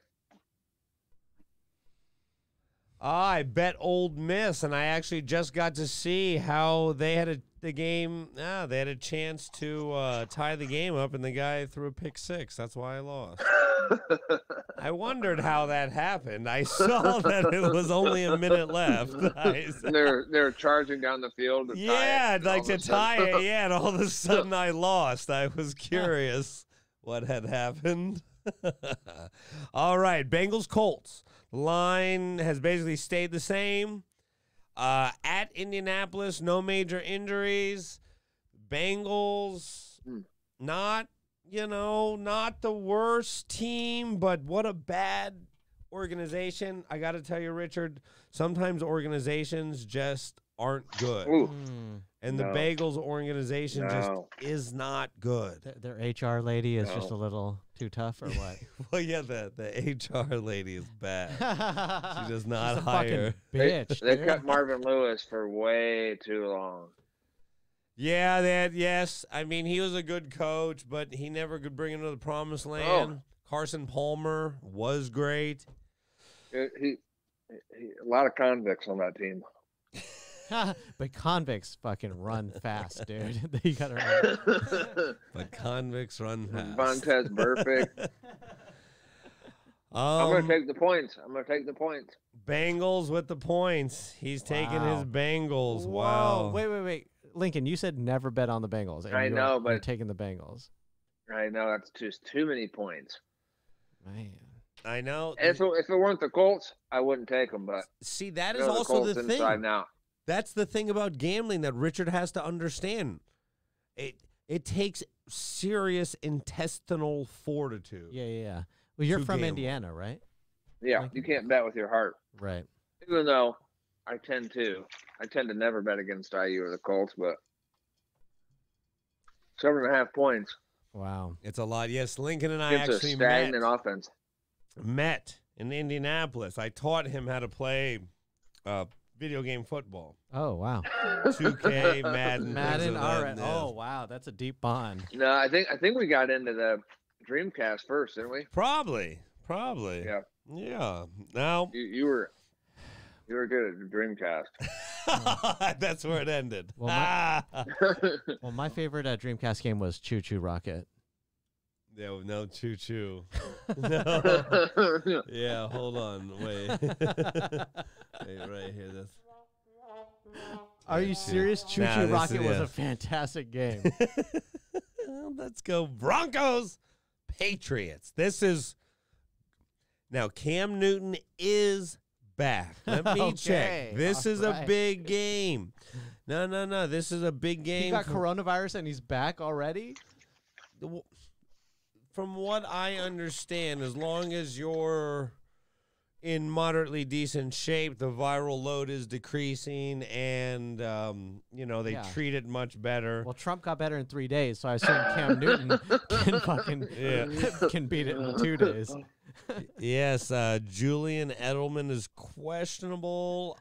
[SPEAKER 1] I bet Old Miss, and I actually just got to see how they had they had a chance to tie the game up, and the guy threw a pick six. That's why I lost. I wondered how that happened. I saw that it was only a minute left.
[SPEAKER 3] They're charging down the field.
[SPEAKER 1] I'd like to tie it. Yeah, and all of a sudden I lost. I was curious what had happened. All right, Bengals Colts. Line has basically stayed the same. At Indianapolis, no major injuries. Bengals, not the worst team, but what a bad organization. I got to tell you, Richard, sometimes organizations just aren't good. And the Bengals organization just is not good.
[SPEAKER 2] Their HR lady is just a little too tough, or what?
[SPEAKER 1] Well, yeah, the HR lady is bad. She does not hire.
[SPEAKER 2] Bitch.
[SPEAKER 3] They cut Marvin Lewis for way too long.
[SPEAKER 1] Yeah, yes. I mean, he was a good coach, but he never could bring him to the promised land. Carson Palmer was great.
[SPEAKER 3] A lot of convicts on that team.
[SPEAKER 2] But convicts fucking run fast, dude. You gotta run.
[SPEAKER 1] But convicts run fast.
[SPEAKER 3] Vontaze Burfict. I'm going to take the points.
[SPEAKER 1] Bengals with the points. He's taking his Bengals.
[SPEAKER 2] Whoa.
[SPEAKER 1] Wow.
[SPEAKER 2] Wait. Lincoln, you said never bet on the Bengals. And
[SPEAKER 3] I know, but
[SPEAKER 2] you're taking the Bengals.
[SPEAKER 3] I know, that's just too many points.
[SPEAKER 2] Man.
[SPEAKER 1] I know.
[SPEAKER 3] If it weren't the Colts, I wouldn't take them. But
[SPEAKER 1] see, that is also the thing.
[SPEAKER 3] Now.
[SPEAKER 1] That's the thing about gambling that Richard has to understand. It takes serious intestinal fortitude.
[SPEAKER 2] Yeah. Well, you're from Indiana, right?
[SPEAKER 3] Yeah, you can't bet with your heart.
[SPEAKER 2] Right.
[SPEAKER 3] Even though I tend to never bet against IU or the Colts, but 7.5 points.
[SPEAKER 2] Wow.
[SPEAKER 1] It's a lot. Yes, Lincoln and I
[SPEAKER 3] It's
[SPEAKER 1] actually
[SPEAKER 3] a stagnant offense.
[SPEAKER 1] Met in Indianapolis. I taught him how to play video game football.
[SPEAKER 2] Oh, wow.
[SPEAKER 1] 2K, Madden.
[SPEAKER 2] All right. Oh, wow. That's a deep bond.
[SPEAKER 3] No, I think we got into the Dreamcast first, didn't we?
[SPEAKER 1] Probably.
[SPEAKER 3] Yeah.
[SPEAKER 1] Yeah. Now
[SPEAKER 3] you were good at the Dreamcast.
[SPEAKER 1] that's where it ended.
[SPEAKER 2] Well, my favorite Dreamcast game was Choo Choo Rocket.
[SPEAKER 1] Yeah, no Choo Choo. No. Yeah, hold on. Wait. Wait, right here. This.
[SPEAKER 2] Are you serious? Choo Choo Rocket was a fantastic game.
[SPEAKER 1] Let's go Broncos, Patriots. This is now Cam Newton is back. Let me check. This is a big game. No. This is a big game.
[SPEAKER 2] He got coronavirus and he's back already?
[SPEAKER 1] From what I understand, as long as you're in moderately decent shape, the viral load is decreasing, and they treat it much better.
[SPEAKER 2] Well, Trump got better in 3 days, so I assume Cam Newton can beat it in 2 days.
[SPEAKER 1] Yes, Julian Edelman is questionable.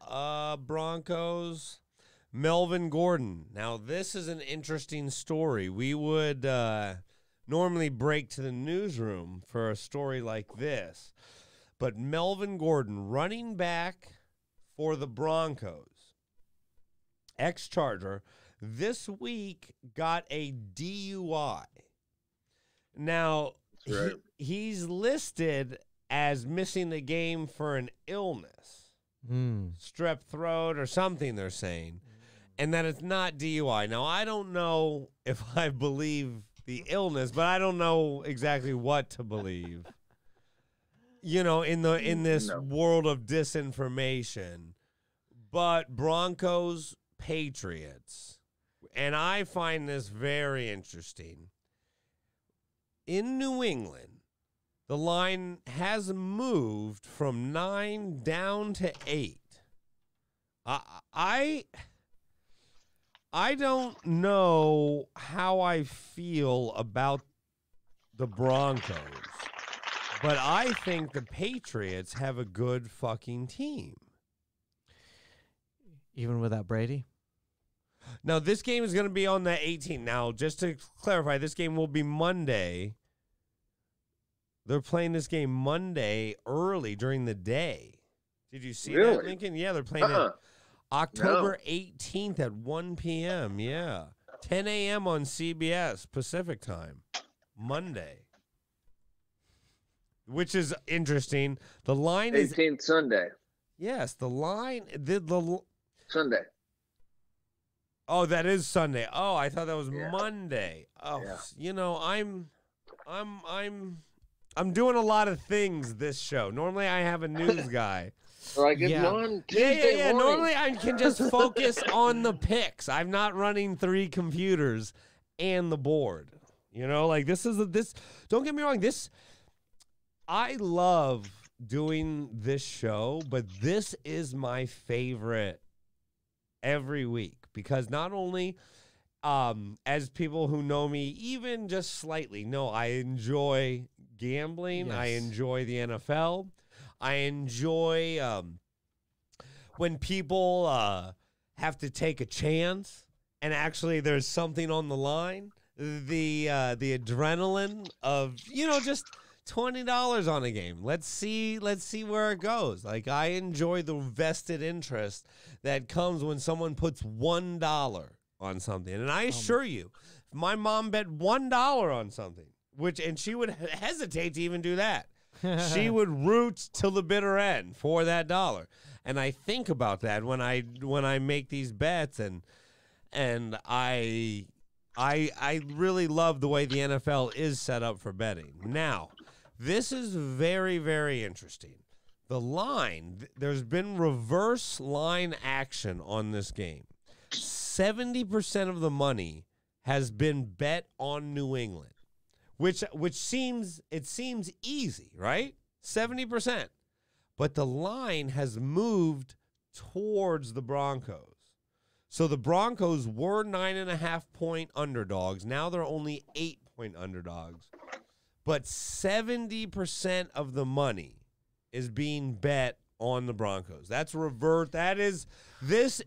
[SPEAKER 1] Broncos. Melvin Gordon. Now, this is an interesting story. We would normally break to the newsroom for a story like this. But Melvin Gordon, running back for the Broncos, ex-Charger, this week got a DUI. Now, he's listed as missing the game for an illness, strep throat or something they're saying, and that it's not DUI. Now, I don't know if I believe the illness, but I don't know exactly what to believe. In this world of disinformation. But Broncos, Patriots. And I find this very interesting. In New England, the line has moved from 9 down to 8. I don't know how I feel about the Broncos, but I think the Patriots have a good fucking team.
[SPEAKER 2] Even without Brady?
[SPEAKER 1] Now, this game is going to be on the 18th. Now, just to clarify, this game will be Monday. They're playing this game Monday early during the day. Did you see that, Lincoln? Yeah, they're playing it October 18th at 1 p.m. Yeah. 10 a.m. on CBS Pacific time. Monday. Which is interesting. The line
[SPEAKER 3] 18th
[SPEAKER 1] is
[SPEAKER 3] 18th Sunday.
[SPEAKER 1] Yes, the line
[SPEAKER 3] Sunday.
[SPEAKER 1] Oh, that is Sunday. Oh, I thought that was Monday. Oh, you know, I'm doing a lot of things this show. Normally I have a news guy.
[SPEAKER 3] Like it's on Tuesday morning.
[SPEAKER 1] Normally I can just focus on the picks. I'm not running 3 computers and the board. You know, like this. Don't get me wrong. I love doing this show, but this is my favorite every week because not only as people who know me even just slightly know I enjoy gambling. Yes. I enjoy the NFL. I enjoy when people have to take a chance and actually there's something on the line. The adrenaline of, you know, just $20 on a game. Let's see where it goes. Like, I enjoy the vested interest that comes when someone puts $1 on something. And I assure you, if my mom bet $1 on something, and she would hesitate to even do that. She would root till the bitter end for that dollar. And I think about that when I make these bets, and I really love the way the NFL is set up for betting. Now, this is very, very interesting. The line, there's been reverse line action on this game. 70% of the money has been bet on New England, which seems easy, right? 70%. But the line has moved towards the Broncos. So the Broncos were 9.5-point underdogs. Now they're only 8-point underdogs. But 70% of the money is being bet on the Broncos. That's revert. This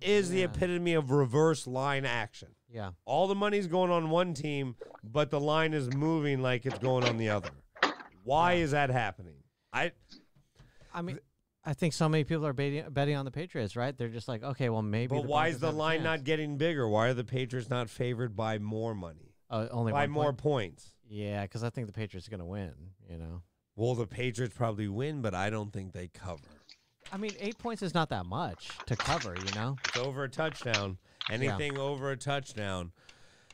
[SPEAKER 1] is the epitome of reverse line action.
[SPEAKER 2] Yeah.
[SPEAKER 1] All the money's going on one team, but the line is moving like it's going on the other. Why is that happening? I
[SPEAKER 2] mean, I think so many people are betting on the Patriots, right? They're just like, okay, well, maybe.
[SPEAKER 1] But why is the line not getting bigger? Why are the Patriots not favored by more money?
[SPEAKER 2] Only
[SPEAKER 1] by more points.
[SPEAKER 2] Yeah, because I think the Patriots are going to win, you know.
[SPEAKER 1] Well, the Patriots probably win, but I don't think they cover.
[SPEAKER 2] I mean, 8 points is not that much to cover, you know.
[SPEAKER 1] It's over a touchdown. Anything over a touchdown.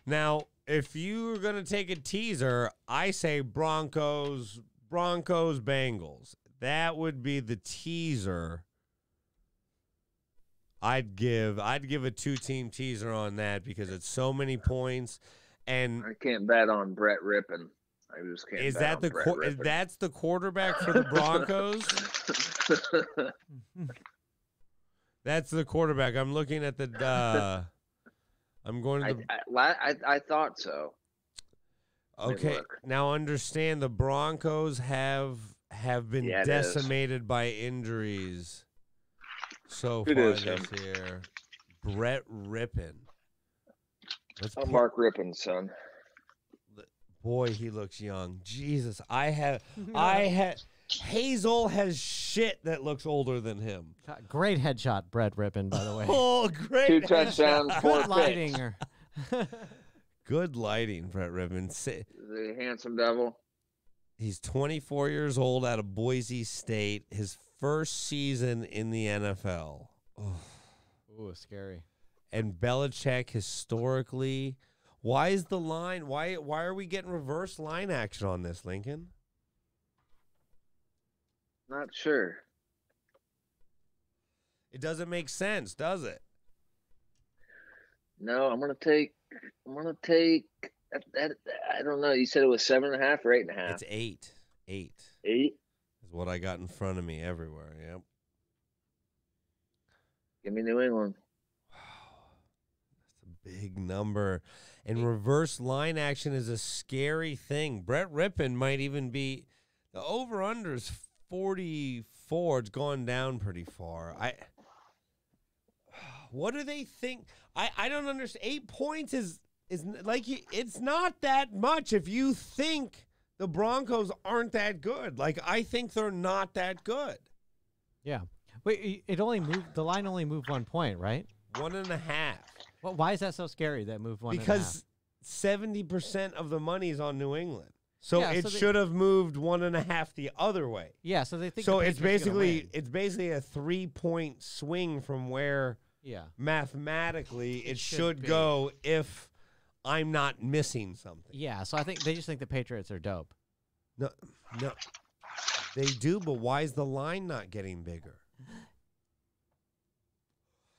[SPEAKER 1] Now, if you're going to take a teaser, I say Broncos, Bengals. That would be the teaser. I'd give a 2-team teaser on that because it's so many points, and
[SPEAKER 3] I can't bet on Brett Rippon. I just can't.
[SPEAKER 1] Is that that's the quarterback for the Broncos? That's the quarterback. I'm looking at the. I'm going to.
[SPEAKER 3] I thought so.
[SPEAKER 1] Okay, now understand the Broncos have been decimated by injuries so far this year. Brett Rippon.
[SPEAKER 3] Mark Rippon's son.
[SPEAKER 1] Boy, he looks young. Jesus, Hazel has shit that looks older than him.
[SPEAKER 2] Great headshot, Brett Rippon, by the way.
[SPEAKER 1] Oh, great.
[SPEAKER 3] 2 touchdowns, 4
[SPEAKER 2] Good lighting.
[SPEAKER 1] Good lighting, Brett Rippon.
[SPEAKER 3] The handsome devil.
[SPEAKER 1] He's 24 years old out of Boise State. His first season in the NFL. Oh.
[SPEAKER 2] Ooh, scary.
[SPEAKER 1] And Belichick historically. Why is the line? Why are we getting reverse line action on this, Lincoln?
[SPEAKER 3] Not sure.
[SPEAKER 1] It doesn't make sense, does it?
[SPEAKER 3] No, I'm gonna take. I don't know. You said it was 7.5 or 8.5.
[SPEAKER 1] It's 8. 8.
[SPEAKER 3] 8
[SPEAKER 1] is what I got in front of me everywhere. Yep.
[SPEAKER 3] Give me New England.
[SPEAKER 1] Wow, that's a big number. And reverse line action is a scary thing. Brett Rippon might even be. The over/under is 44. It's gone down pretty far. What do they think? I don't understand. 8 points is like, it's not that much if you think the Broncos aren't that good. Like, I think they're not that good.
[SPEAKER 2] Yeah. Wait, the line only moved 1 point, right?
[SPEAKER 1] 1.5.
[SPEAKER 2] Well, why is that so scary that moved 1.5?
[SPEAKER 1] Because 70% of the money is on New England. So
[SPEAKER 2] Yeah,
[SPEAKER 1] it
[SPEAKER 2] so
[SPEAKER 1] should have moved 1.5 the other way.
[SPEAKER 2] Yeah, so they think
[SPEAKER 1] So
[SPEAKER 2] the
[SPEAKER 1] it's
[SPEAKER 2] Patriots are gonna
[SPEAKER 1] basically
[SPEAKER 2] win.
[SPEAKER 1] a 3-point swing from where mathematically it should go if I'm not missing something.
[SPEAKER 2] Yeah, so I think they just think the Patriots are dope.
[SPEAKER 1] No, they do, but why is the line not getting bigger?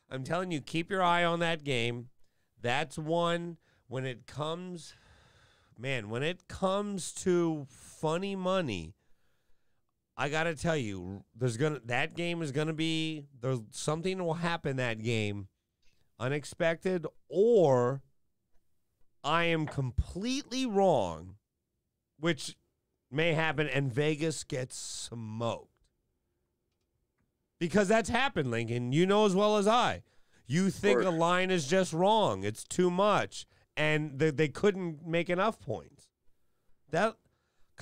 [SPEAKER 1] I'm telling you, keep your eye on that game. That's one when it comes to funny money. I got to tell you, that game is going to be, something will happen that game, unexpected, or I am completely wrong, which may happen, and Vegas gets smoked. Because that's happened, Lincoln. You know as well as I. You think a line is just wrong. It's too much, and they couldn't make enough points. Because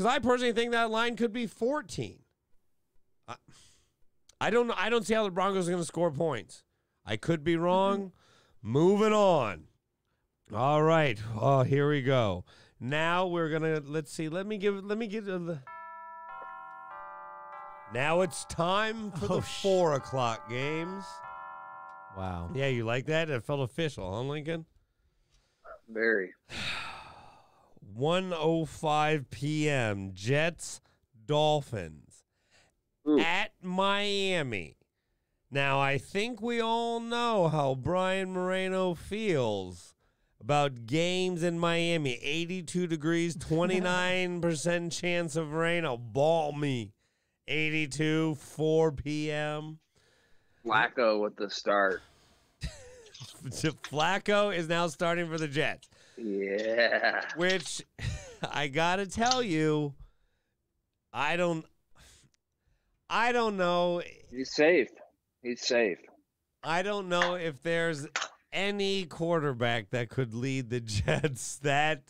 [SPEAKER 1] I personally think that line could be 14. I don't know. I don't see how the Broncos are going to score points. I could be wrong. Moving on. All right. Oh, here we go. Now we're gonna let's see. Let me give. Now it's time for the 4 o'clock games.
[SPEAKER 2] Wow.
[SPEAKER 1] Yeah, you like that? It felt official, huh, Lincoln?
[SPEAKER 3] Very.
[SPEAKER 1] 1:05 p.m. Jets, Dolphins.
[SPEAKER 3] Ooh.
[SPEAKER 1] At Miami. Now, I think we all know how Brian Moreno feels about games in Miami. 82 degrees, 29% chance of rain. Oh, ball me. 82, 4 p.m.
[SPEAKER 3] Flacco with the start.
[SPEAKER 1] Flacco is now starting for the Jets.
[SPEAKER 3] Yeah.
[SPEAKER 1] Which, I got to tell you, I don't know.
[SPEAKER 3] He's safe.
[SPEAKER 1] I don't know if there's any quarterback that could lead the Jets, that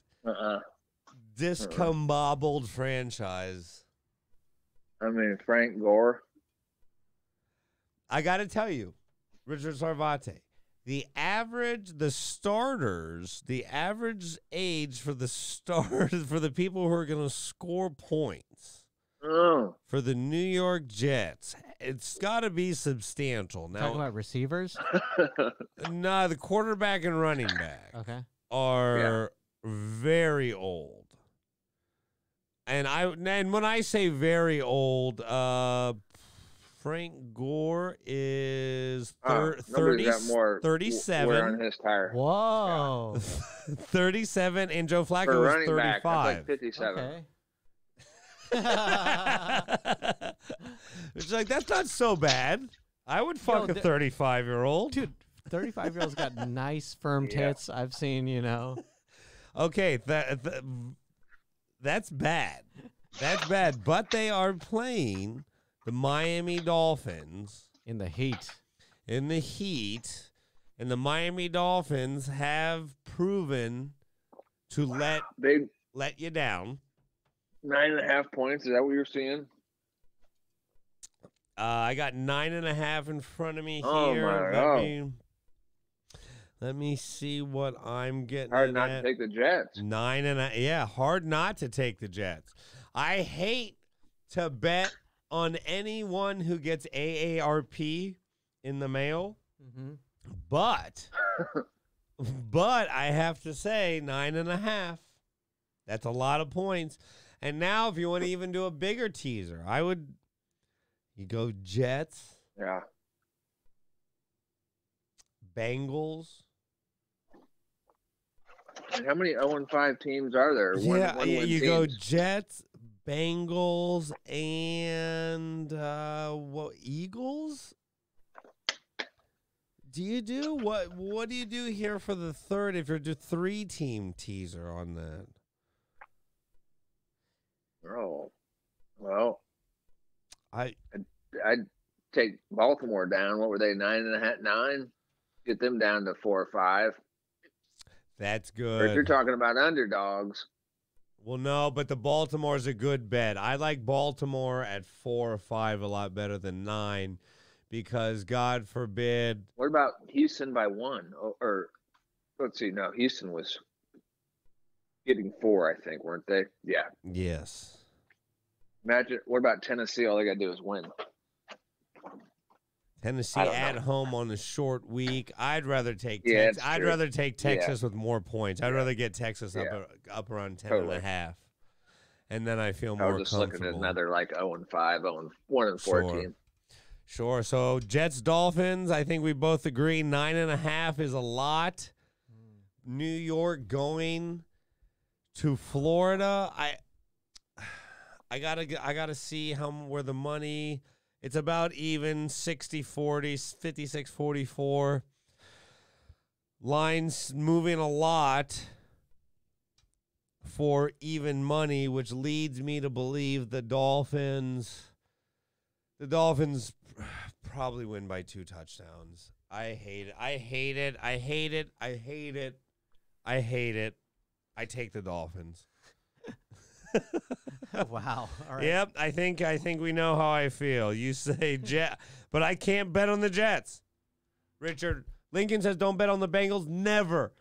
[SPEAKER 1] discombobbled franchise.
[SPEAKER 3] I mean, Frank Gore.
[SPEAKER 1] I got to tell you, Richard Sarvate, the average age for the people who are going to score points for the New York Jets, it's got to be substantial. Now,
[SPEAKER 2] talking about receivers?
[SPEAKER 1] No, the quarterback and running back are very old. And when I say very old, Frank Gore is 37.
[SPEAKER 3] Wear on his tire.
[SPEAKER 2] Whoa.
[SPEAKER 1] 37, and Joe Flacco
[SPEAKER 3] For
[SPEAKER 1] is
[SPEAKER 3] running
[SPEAKER 1] 35.
[SPEAKER 3] back, that's like 57.
[SPEAKER 2] Okay.
[SPEAKER 1] It's like, that's not so bad. I would fuck a 35-year-old.
[SPEAKER 2] Dude, 35-year-olds got nice firm tits. I've seen,
[SPEAKER 1] Okay, that's bad. That's bad. But they are playing the Miami Dolphins
[SPEAKER 2] in the heat.
[SPEAKER 1] And the Miami Dolphins have proven to let you down.
[SPEAKER 3] 9.5 points. Is that what you're seeing?
[SPEAKER 1] I got 9.5 in front of me here.
[SPEAKER 3] Oh my God.
[SPEAKER 1] Let me see what I'm getting.
[SPEAKER 3] Hard not to take the Jets.
[SPEAKER 1] 9.5. Yeah, hard not to take the Jets. I hate to bet on anyone who gets AARP in the mail, but I have to say 9.5. That's a lot of points. And now, if you want to even do a bigger teaser, you go Jets.
[SPEAKER 3] Yeah.
[SPEAKER 1] Bengals.
[SPEAKER 3] And how many 0-5 teams are there?
[SPEAKER 1] Yeah,
[SPEAKER 3] one
[SPEAKER 1] you
[SPEAKER 3] teams.
[SPEAKER 1] go Jets, Bengals, and Eagles? Do you do what do you do here for the third if you're just 3-team teaser on that?
[SPEAKER 3] Oh, well,
[SPEAKER 1] I'd
[SPEAKER 3] take Baltimore down. What were they, 9.5, 9? Get them down to 4 or 5.
[SPEAKER 1] That's
[SPEAKER 3] Or
[SPEAKER 1] good.
[SPEAKER 3] if you're talking about underdogs.
[SPEAKER 1] Well, no, but the Baltimore's a good bet. I like Baltimore at 4 or 5 a lot better than 9 because, God forbid.
[SPEAKER 3] What about Houston by 1? Or let's see, no, Houston was getting 4, I think, weren't they? Yeah.
[SPEAKER 1] Yes.
[SPEAKER 3] Imagine, what about Tennessee? All they got to do is win.
[SPEAKER 1] Tennessee at home on a short week. I'd rather take
[SPEAKER 3] I'd
[SPEAKER 1] rather take Texas with more points. I'd rather get Texas up around 10.5. And then I feel more
[SPEAKER 3] just
[SPEAKER 1] comfortable.
[SPEAKER 3] Looking at another like 0-5, 1-14.
[SPEAKER 1] Sure. So Jets Dolphins, I think we both agree 9.5 is a lot. New York going to Florida. I gotta see where the money. It's about even 60-40, 56-44. Lines moving a lot for even money, which leads me to believe the Dolphins probably win by 2 touchdowns. I hate it. I hate it. I hate it. I hate it. I hate it. I take the Dolphins.
[SPEAKER 2] Wow. All right.
[SPEAKER 1] Yep, I think we know how I feel. You say Jet, but I can't bet on the Jets. Richard, Lincoln says don't bet on the Bengals. Never,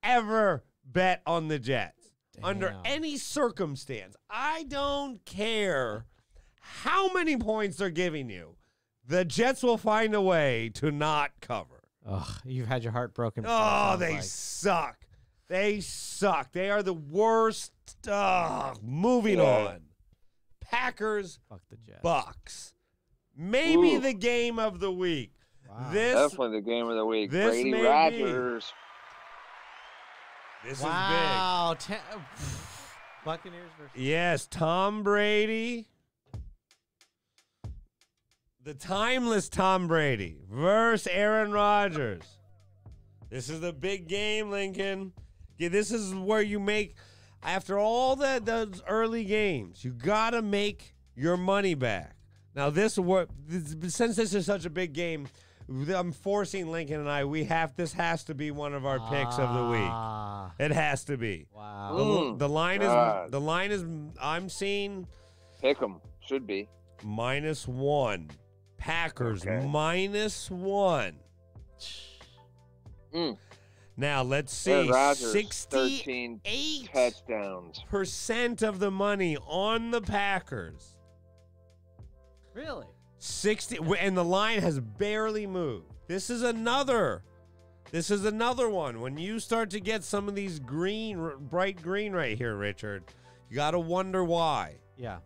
[SPEAKER 1] ever bet on the Jets.
[SPEAKER 2] Damn.
[SPEAKER 1] Under any circumstance. I don't care how many points they're giving you. The Jets will find a way to not cover.
[SPEAKER 2] Ugh, you've had your heart broken.
[SPEAKER 1] Oh, they suck. They suck. They are the worst. Moving on. Packers,
[SPEAKER 2] Fuck the Jets.
[SPEAKER 1] Bucks. Maybe the game of the week.
[SPEAKER 2] Wow.
[SPEAKER 3] Definitely the game of the week.
[SPEAKER 1] This
[SPEAKER 3] Brady,
[SPEAKER 1] may
[SPEAKER 3] Rodgers.
[SPEAKER 1] This
[SPEAKER 2] wow.
[SPEAKER 1] is big.
[SPEAKER 2] Buccaneers versus.
[SPEAKER 1] Yes, Tom Brady. The timeless Tom Brady versus Aaron Rodgers. This is the big game, Lincoln. Yeah, this is where you make, after all those early games, you got to make your money back. Now, since this is such a big game, I'm forcing Lincoln and I, this has to be one of our picks of the week. It has to be.
[SPEAKER 2] Wow.
[SPEAKER 1] The line is, I'm seeing.
[SPEAKER 3] Pick 'em. Should be.
[SPEAKER 1] -1. Packers -1. Now let's see.
[SPEAKER 3] Rodgers,
[SPEAKER 1] 68
[SPEAKER 3] touchdowns.
[SPEAKER 1] % of the money on the Packers.
[SPEAKER 2] Really?
[SPEAKER 1] 60, and the line has barely moved. This is another one. When you start to get some of these bright green right here, Richard, you got to wonder why.
[SPEAKER 2] Yeah.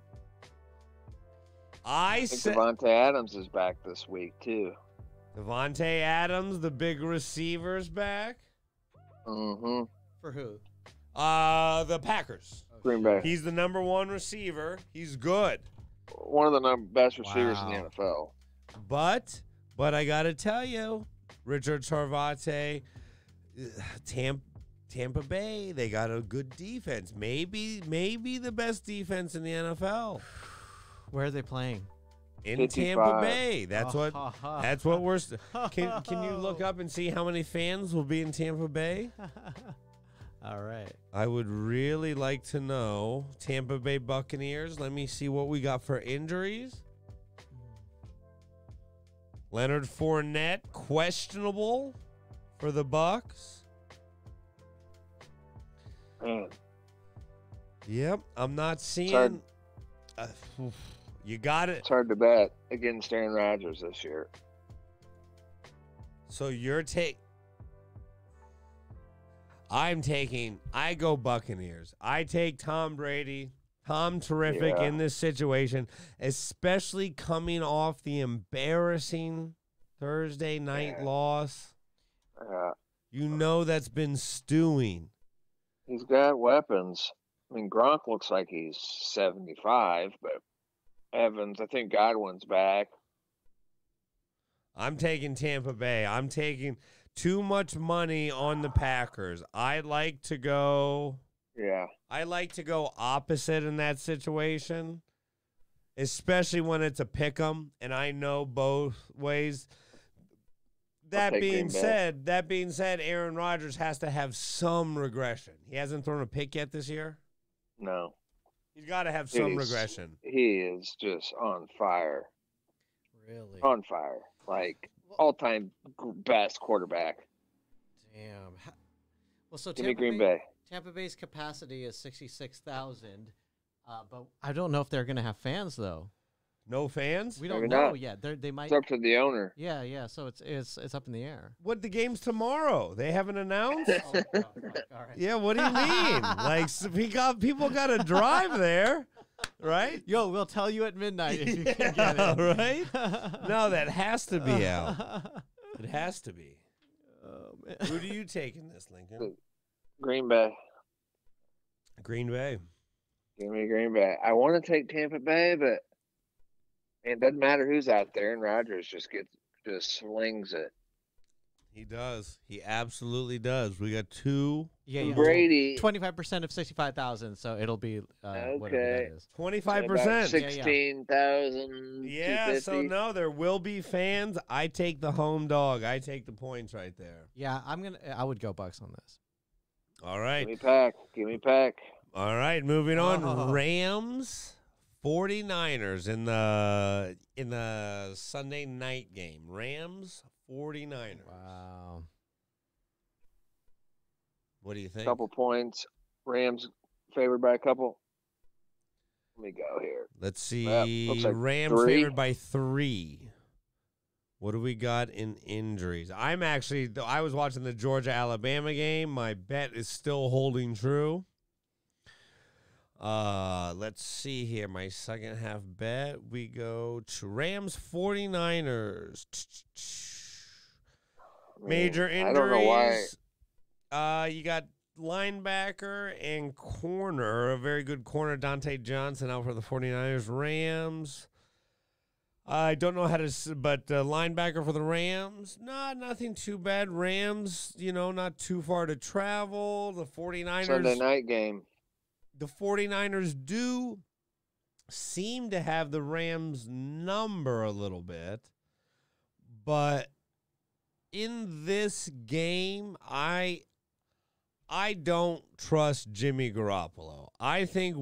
[SPEAKER 3] I think Davante Adams is back this week too.
[SPEAKER 1] Davante Adams, the big receiver's back.
[SPEAKER 3] Mm-hmm.
[SPEAKER 2] For who?
[SPEAKER 1] The Packers.
[SPEAKER 3] Green Bay.
[SPEAKER 1] He's the #1 receiver. He's good.
[SPEAKER 3] One of the best receivers in the NFL.
[SPEAKER 1] But I got to tell you, Richard Sarvate, Tampa Bay, they got a good defense. Maybe the best defense in the NFL.
[SPEAKER 2] Where are they playing?
[SPEAKER 1] In
[SPEAKER 3] 55.
[SPEAKER 1] Tampa Bay. That's what we're. Can you look up and see how many fans will be in Tampa Bay?
[SPEAKER 2] All right.
[SPEAKER 1] I would really like to know. Tampa Bay Buccaneers. Let me see what we got for injuries. Leonard Fournette, questionable for the Bucs.
[SPEAKER 3] Man.
[SPEAKER 1] Yep, I'm not seeing. You got it.
[SPEAKER 3] It's hard to bet against Aaron Rodgers this year.
[SPEAKER 1] So I go Buccaneers. I take Tom Brady. Tom terrific in this situation, especially coming off the embarrassing Thursday night loss. You know that's been stewing.
[SPEAKER 3] He's got weapons. I mean, Gronk looks like he's 75, but Evans, I think Godwin's back.
[SPEAKER 1] I'm taking Tampa Bay. I'm taking too much money on the Packers. I like to go opposite in that situation, especially when it's a pick 'em, and I know both ways. That being said, Aaron Rodgers has to have some regression. He hasn't thrown a pick yet this year.
[SPEAKER 3] No.
[SPEAKER 1] He's got to have some regression.
[SPEAKER 3] He is just on fire.
[SPEAKER 2] Really?
[SPEAKER 3] On fire. Like, all-time best quarterback.
[SPEAKER 2] Damn. Well, so
[SPEAKER 3] Give me Green Bay.
[SPEAKER 2] Tampa Bay's capacity is 66,000, but I don't know if they're going to have fans, though.
[SPEAKER 1] No fans?
[SPEAKER 2] We don't know yet. They might.
[SPEAKER 3] It's up to the owner.
[SPEAKER 2] Yeah. So it's up in the air.
[SPEAKER 1] What, the game's tomorrow? They haven't announced?
[SPEAKER 2] All right.
[SPEAKER 1] Yeah, what do you mean? Like, people got to drive there, right?
[SPEAKER 2] Yo, we'll tell you at midnight if you can get it.
[SPEAKER 1] Right? No, that has to be out. It has to be.
[SPEAKER 2] Oh, man.
[SPEAKER 1] Who do you take in this, Lincoln?
[SPEAKER 3] Green Bay.
[SPEAKER 1] Green Bay.
[SPEAKER 3] Give me Green Bay. I want to take Tampa Bay, but it doesn't matter who's out there, and Rodgers just slings it.
[SPEAKER 1] He does. He absolutely does. We got two.
[SPEAKER 2] Yeah.
[SPEAKER 3] Brady.
[SPEAKER 2] 25% of 65,000, so it'll be whatever that is.
[SPEAKER 1] 25%.
[SPEAKER 3] 16,000.
[SPEAKER 1] Yeah, so no, there will be fans. I take the home dog. I take the points right there.
[SPEAKER 2] Yeah, I would go Bucks on this.
[SPEAKER 1] All right.
[SPEAKER 3] Give me Pack.
[SPEAKER 1] All right, moving on. Rams 49ers in the Sunday night game. Rams 49ers.
[SPEAKER 2] Wow.
[SPEAKER 1] What do you think?
[SPEAKER 3] Couple points. Rams favored by a couple. Let me go here.
[SPEAKER 1] Let's see.
[SPEAKER 3] Looks like
[SPEAKER 1] Rams
[SPEAKER 3] 3.
[SPEAKER 1] favored by 3. What do we got in injuries? I was watching the Georgia-Alabama game. My bet is still holding true. Let's see here. My second half bet. We go to Rams 49ers. Major injuries.
[SPEAKER 3] I don't know why.
[SPEAKER 1] You got linebacker and corner, a very good corner, Dante Johnson, out for the 49ers. Rams. I don't know how to, but linebacker for the Rams, nothing too bad. Rams, not too far to travel. The 49ers.
[SPEAKER 3] Sunday night game.
[SPEAKER 1] The 49ers do seem to have the Rams number a little bit, but in this game, I don't trust Jimmy Garoppolo. I think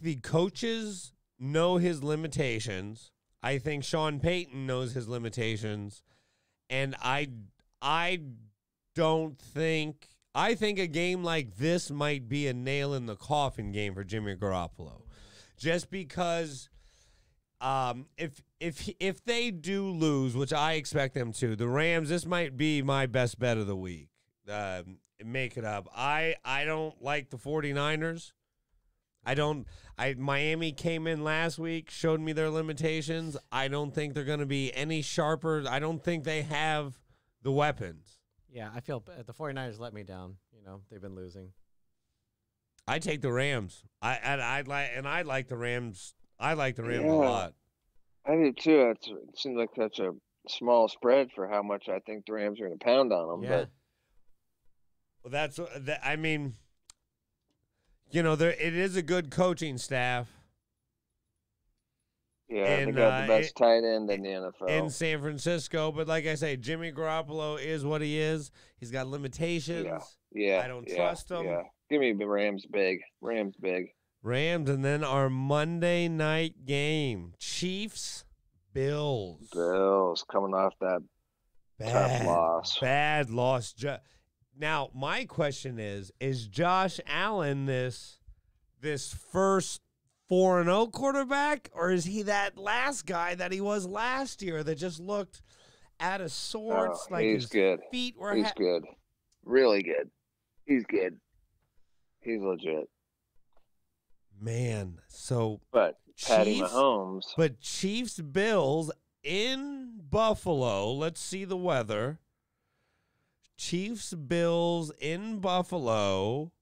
[SPEAKER 1] the coaches know his limitations. I think Sean Payton knows his limitations, and I think a game like this might be a nail in the coffin game for Jimmy Garoppolo, just because if they do lose, which I expect them to, the Rams, this might be my best bet of the week. Make it up. I don't like the 49ers. Miami came in last week, showed me their limitations. I don't think they're going to be any sharper. I don't think they have the weapons.
[SPEAKER 2] Yeah, I feel the 49ers let me down. They've been losing.
[SPEAKER 1] I take the Rams. I like the Rams. I like the Rams a lot.
[SPEAKER 3] I do too. It seems like such a small spread for how much I think the Rams are going to pound on them.
[SPEAKER 2] Yeah.
[SPEAKER 3] But
[SPEAKER 1] it is a good coaching staff.
[SPEAKER 3] Yeah, they got the best tight end in the NFL.
[SPEAKER 1] In San Francisco, but like I say, Jimmy Garoppolo is what he is. He's got limitations.
[SPEAKER 3] Yeah.
[SPEAKER 1] I don't trust him.
[SPEAKER 3] Yeah. Give me the Rams big. Rams, and then our Monday night game. Chiefs, Bills. Bills coming off that tough loss.
[SPEAKER 1] Bad loss. Now, my question is Josh Allen this first 4-0 quarterback, or is he that last guy that he was last year that just looked out of sorts? Like
[SPEAKER 3] he's good.
[SPEAKER 1] Feet were
[SPEAKER 3] he's good. Really good. He's good. He's legit.
[SPEAKER 1] Man, so
[SPEAKER 3] but Patty Mahomes.
[SPEAKER 1] But Chiefs Bills in Buffalo. Let's see the weather. Chiefs, Bills in Buffalo.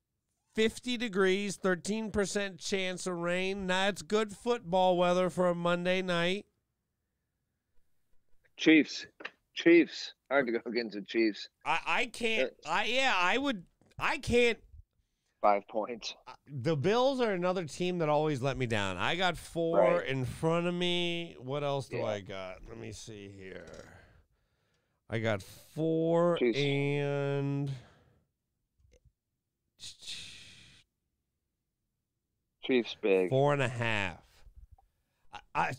[SPEAKER 1] 50 degrees, 13% chance of rain. That's good football weather for a Monday night.
[SPEAKER 3] Chiefs. Hard to go against the Chiefs.
[SPEAKER 1] I can't. I can't.
[SPEAKER 3] 5 points.
[SPEAKER 1] The Bills are another team that always let me down. I got 4 in front of me. What else do I got? Let me see here. I got 4 and
[SPEAKER 3] Chiefs big.
[SPEAKER 1] 4.5.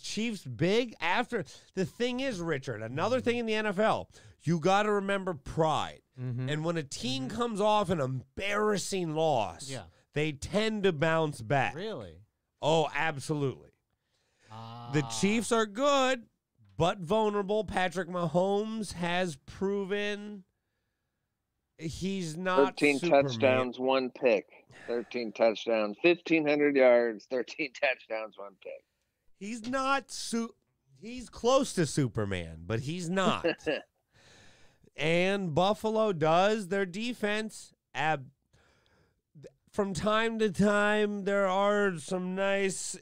[SPEAKER 1] Chiefs big after. The thing is, Richard, another thing in the NFL, you got to remember pride. Mm-hmm. And when a team comes off an embarrassing loss, they tend to bounce back.
[SPEAKER 2] Really?
[SPEAKER 1] Oh, absolutely. The Chiefs are good, but vulnerable. Patrick Mahomes has proven he's not
[SPEAKER 3] 13
[SPEAKER 1] Superman.
[SPEAKER 3] touchdowns, 1 pick. 13 touchdowns, 1,500 yards, 13 touchdowns, 1 pick.
[SPEAKER 1] He's not he's close to Superman, but he's not. And Buffalo does their defense. From time to time, there are some nice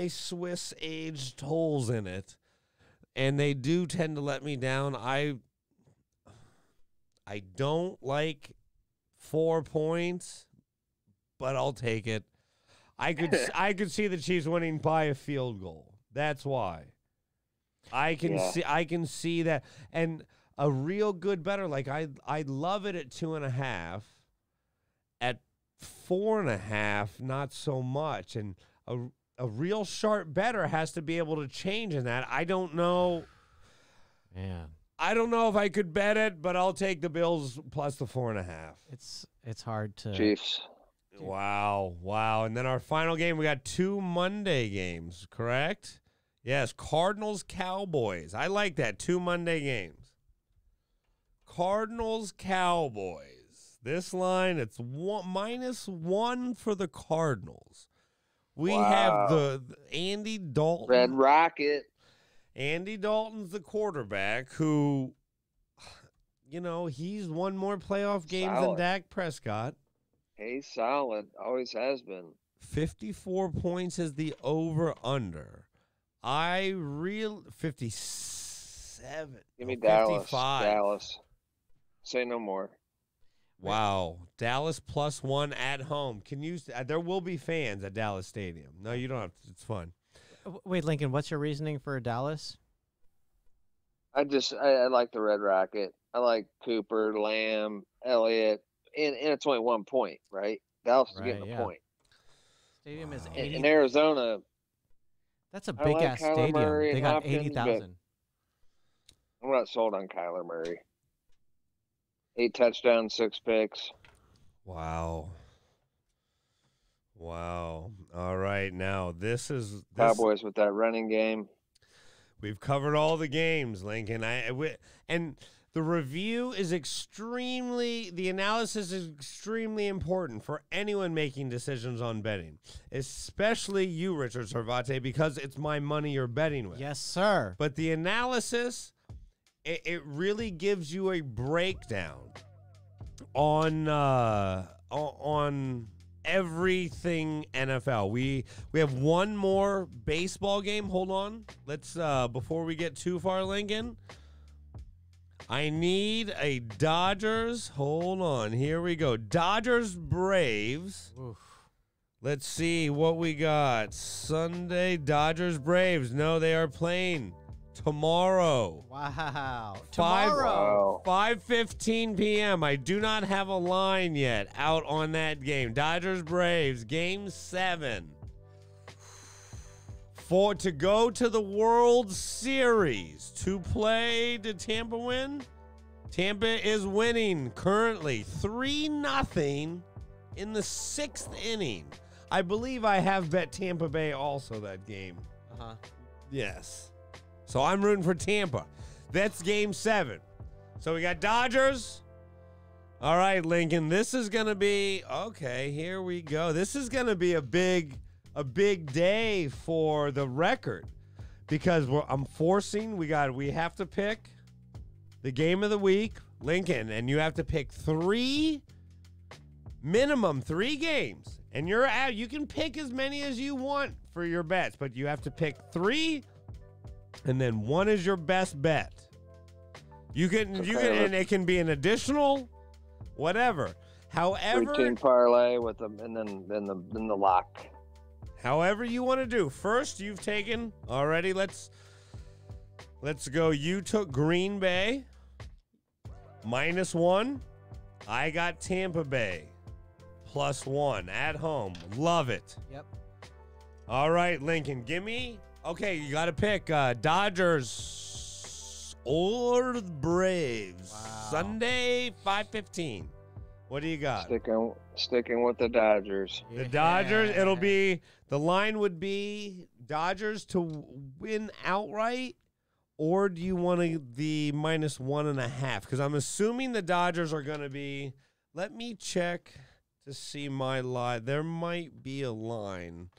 [SPEAKER 1] Swiss aged holes in it, and they do tend to let me down. I don't like 4 points, but I'll take it. I could see the Chiefs winning by a field goal. That's why. I can see that. And a real good better, like I love it at 2.5. At 4.5, not so much. And a real sharp better has to be able to change in that. I don't know.
[SPEAKER 2] Man.
[SPEAKER 1] I don't know if I could bet it, but I'll take the Bills plus the 4.5.
[SPEAKER 2] It's hard to.
[SPEAKER 3] Chiefs.
[SPEAKER 1] Wow. And then our final game, we got 2 Monday games, correct? Yes, Cardinals, Cowboys. I like that, 2 Monday games. Cardinals, Cowboys. This line, it's -1 for the Cardinals. We have the Andy Dalton.
[SPEAKER 3] Red Rocket.
[SPEAKER 1] Andy Dalton's the quarterback who, he's won more playoff games than Dak Prescott.
[SPEAKER 3] He's solid. Always has been.
[SPEAKER 1] 54 points is the over-under. 57.
[SPEAKER 3] Give me
[SPEAKER 1] 55.
[SPEAKER 3] Dallas. Say no more.
[SPEAKER 1] Wow. Dallas +1 at home. There will be fans at Dallas Stadium. No, you don't have to. It's fun.
[SPEAKER 2] Wait, Lincoln, what's your reasoning for Dallas?
[SPEAKER 3] I like the Red Rocket. I like Cooper, Lamb, Elliott. And it's only 1 point, right? Dallas is getting a point.
[SPEAKER 2] Stadium is 80.
[SPEAKER 3] In Arizona.
[SPEAKER 2] That's a big-ass stadium. They got 80,000.
[SPEAKER 3] I'm not sold on Kyler Murray. 8 touchdowns, 6 picks.
[SPEAKER 1] Wow. All right, now this is
[SPEAKER 3] Cowboys with that running game.
[SPEAKER 1] We've covered all the games, Lincoln. And the review is the analysis is extremely important for anyone making decisions on betting, especially you, Richard Sarvate, because it's my money you're betting with.
[SPEAKER 2] Yes, sir.
[SPEAKER 1] But the analysis, it really gives you a breakdown on everything NFL. We have one more baseball game. Hold on. Let's before we get too far, Lincoln. I need a Dodgers. Hold on. Here we go. Dodgers Braves. Oof. Let's see what we got. Sunday, Dodgers Braves. No, they are playing tomorrow.
[SPEAKER 2] Wow.
[SPEAKER 1] Tomorrow. 5:15 p.m. I do not have a line yet out on that game. Dodgers Braves, game 7. To go to the World Series, to play, did Tampa win? Tampa is winning currently 3-0 in the 6th inning. I believe I have bet Tampa Bay also that game.
[SPEAKER 2] Uh-huh.
[SPEAKER 1] Yes. So I'm rooting for Tampa. That's game 7. So we got Dodgers. All right, Lincoln, this is going to be, okay, here we go. This is going to be a big day for the record because I'm forcing. We have to pick the game of the week, Lincoln, and you have to pick minimum three games, and you're out. You can pick as many as you want for your bets, but you have to pick three, and then one is your best bet. You can, and it can be an additional, whatever. However,
[SPEAKER 3] 3-team parlay with them, and then the lock.
[SPEAKER 1] However you want to do. First, you've taken already. Let's go. You took Green Bay -1. I got Tampa Bay +1 at home. Love it.
[SPEAKER 2] Yep.
[SPEAKER 1] All right, Lincoln, give me. Okay, you got to pick Dodgers or the Braves.
[SPEAKER 2] Wow.
[SPEAKER 1] Sunday, 5:15. What do you got?
[SPEAKER 3] Sticking with the Dodgers.
[SPEAKER 1] The Dodgers, the line would be Dodgers to win outright, or do you want the -1.5? Because I'm assuming the Dodgers are going to be, let me check to see my line. There might be a line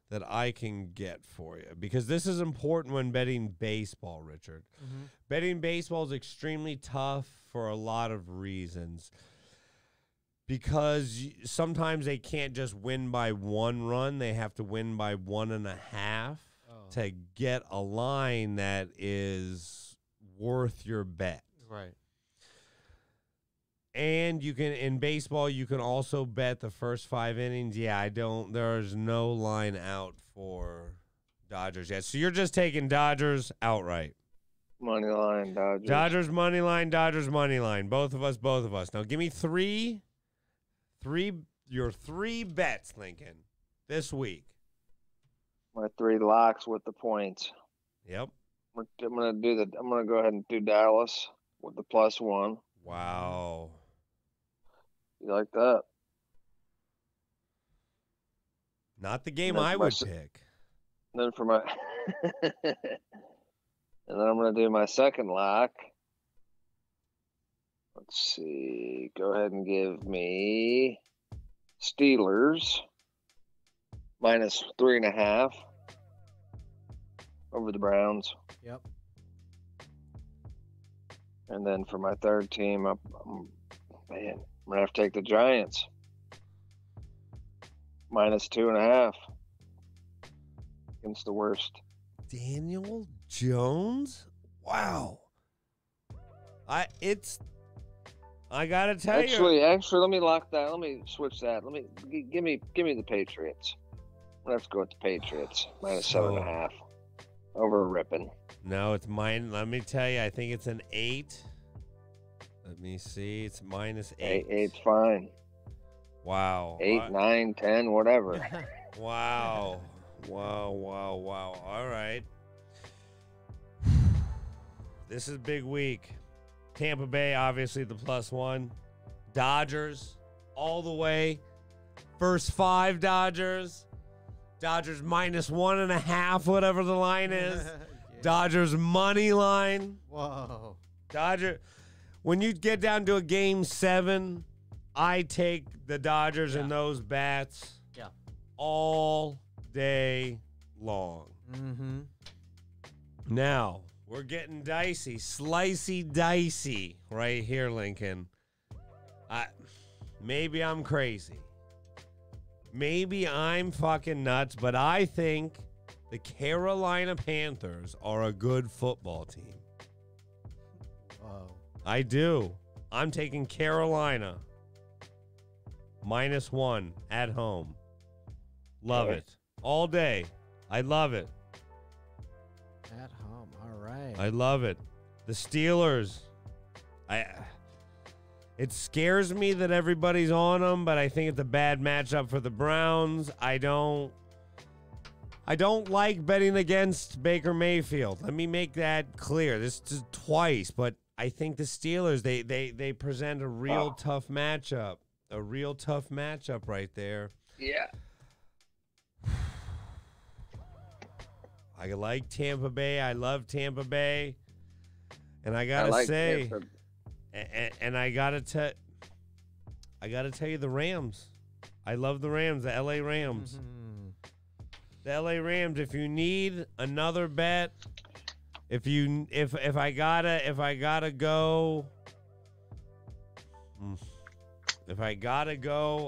[SPEAKER 1] that I can get for you, because this is important when betting baseball, Richard.
[SPEAKER 2] Mm-hmm.
[SPEAKER 1] Betting baseball is extremely tough for a lot of reasons. Because sometimes they can't just win by 1 run. They have to win by 1.5 to get a line that is worth your bet.
[SPEAKER 2] Right.
[SPEAKER 1] And you can, in baseball, you can also bet the first 5 innings. Yeah, there's no line out for Dodgers yet. So you're just taking Dodgers outright.
[SPEAKER 3] Money line, Dodgers.
[SPEAKER 1] Dodgers money line, Dodgers money line. Both of us. Now give me your three bets, Lincoln, this week.
[SPEAKER 3] My 3 locks with the points.
[SPEAKER 1] Yep.
[SPEAKER 3] I'm gonna go ahead and do Dallas with the +1.
[SPEAKER 1] Wow.
[SPEAKER 3] You like that?
[SPEAKER 1] Not the game I would pick.
[SPEAKER 3] Then for my and then I'm gonna do my second lock. Let's see. Go ahead and give me Steelers -3.5 over the Browns.
[SPEAKER 2] Yep.
[SPEAKER 3] And then for my third team, I'm gonna have to take the Giants -2.5 against the worst.
[SPEAKER 1] Daniel Jones? Wow. I gotta tell you.
[SPEAKER 3] Actually, let me lock that. Let me switch that. Give me the Patriots. Let's go with the Patriots -7.5 over Rippin.
[SPEAKER 1] No, it's mine. Let me tell you, I think it's an 8. Let me see. It's -8.
[SPEAKER 3] 8's fine.
[SPEAKER 1] Wow.
[SPEAKER 3] 8, 9, 10, whatever.
[SPEAKER 1] Wow. Wow. All right. This is a big week. Tampa Bay, obviously the +1. Dodgers, all the way. First 5 Dodgers. Dodgers -1.5, whatever the line is. Yeah. Dodgers money line.
[SPEAKER 2] Whoa.
[SPEAKER 1] When you get down to a game 7, I take the Dodgers in those bats all day long.
[SPEAKER 2] Mm-hmm.
[SPEAKER 1] Now, we're getting dicey, slicey dicey right here, Lincoln. Maybe I'm crazy. Maybe I'm fucking nuts, but I think the Carolina Panthers are a good football team.
[SPEAKER 2] Whoa.
[SPEAKER 1] I do. I'm taking Carolina -1 at home. Love it. All day. I love it.
[SPEAKER 2] At home. All right.
[SPEAKER 1] I love it. The Steelers. It scares me that everybody's on them, but I think it's a bad matchup for the Browns. I don't like betting against Baker Mayfield. Let me make that clear. This is twice, but I think the Steelers, they present a real tough matchup. A real tough matchup right there.
[SPEAKER 3] Yeah.
[SPEAKER 1] I like Tampa Bay. I love Tampa Bay. And I gotta say, and I gotta tell you the Rams. I love the Rams, the LA Rams.
[SPEAKER 2] Mm-hmm.
[SPEAKER 1] The LA Rams. If you need another bet, if I gotta go,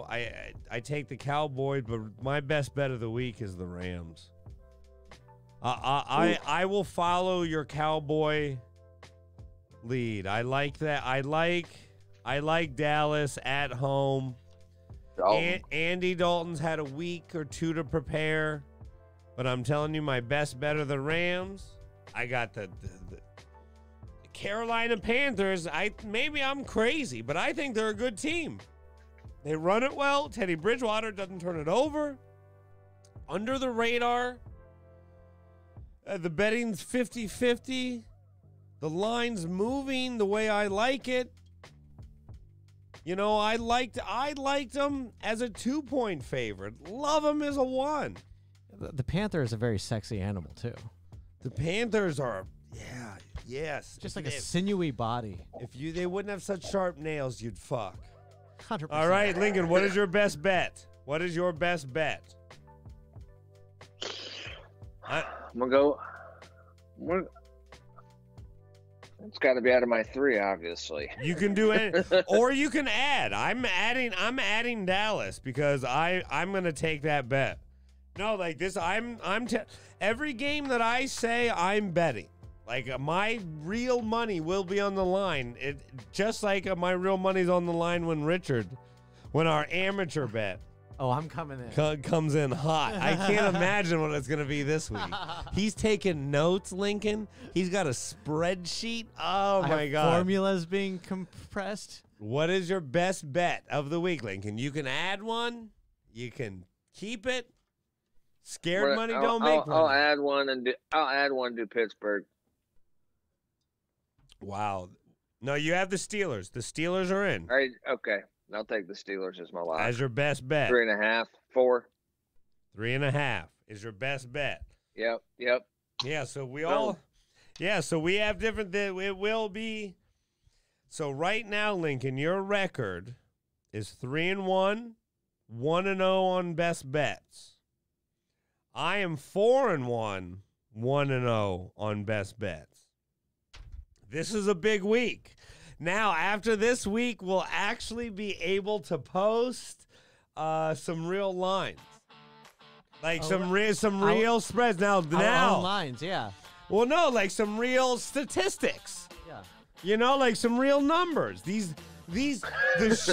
[SPEAKER 1] I take the Cowboys, but my best bet of the week is the Rams. I will follow your Cowboy lead. I like that. I like Dallas at home. Andy Dalton's had a week or two to prepare, but I'm telling you, my best bet are the Rams. I got the Carolina Panthers. Maybe I'm crazy, but I think they're a good team. They run it well. Teddy Bridgewater doesn't turn it over. Under the radar. The betting's 50-50. The line's moving the way I like it. You know, I liked them as a 2-point favorite. Love them as a 1.
[SPEAKER 2] The Panther is a very sexy animal too.
[SPEAKER 1] The Panthers are, yes.
[SPEAKER 2] Just like a sinewy body.
[SPEAKER 1] If they wouldn't have such sharp nails, you'd fuck.
[SPEAKER 2] 100%.
[SPEAKER 1] All right, Lincoln, what is your best bet? What is your best bet?
[SPEAKER 3] I'm going to go. It's got to be out of my 3, obviously.
[SPEAKER 1] You can do it, or you can add. I'm adding Dallas because I'm going to take that bet. No, like this, every game that I say, I'm betting. Like my real money will be on the line. Just like my real money's on the line when our amateur bet.
[SPEAKER 2] Oh, I'm coming in.
[SPEAKER 1] Comes in hot. I can't imagine what it's going to be this week. He's taking notes, Lincoln. He's got a spreadsheet. Oh, my God.
[SPEAKER 2] Formulas being compressed.
[SPEAKER 1] What is your best bet of the week, Lincoln? You can add one. You can keep it. Scared money don't make money.
[SPEAKER 3] I'll add one and do Pittsburgh.
[SPEAKER 1] Wow. No, you have the Steelers. The Steelers are in.
[SPEAKER 3] All right, okay. I'll take the Steelers as my lock.
[SPEAKER 1] As your best bet.
[SPEAKER 3] 3.5, 4.
[SPEAKER 1] 3.5 is your best bet.
[SPEAKER 3] Yep.
[SPEAKER 1] Yeah, so we have different, it will be. So right now, Lincoln, your record is 3-1, 1-0 on best bets. I am 4-1, 1-0 on best bets. This is a big week. Now, after this week, we'll actually be able to post some real lines, like some real spreads. Now,
[SPEAKER 2] our own lines, yeah.
[SPEAKER 1] Well, no, like some real statistics.
[SPEAKER 2] Yeah.
[SPEAKER 1] You know, like some real numbers. The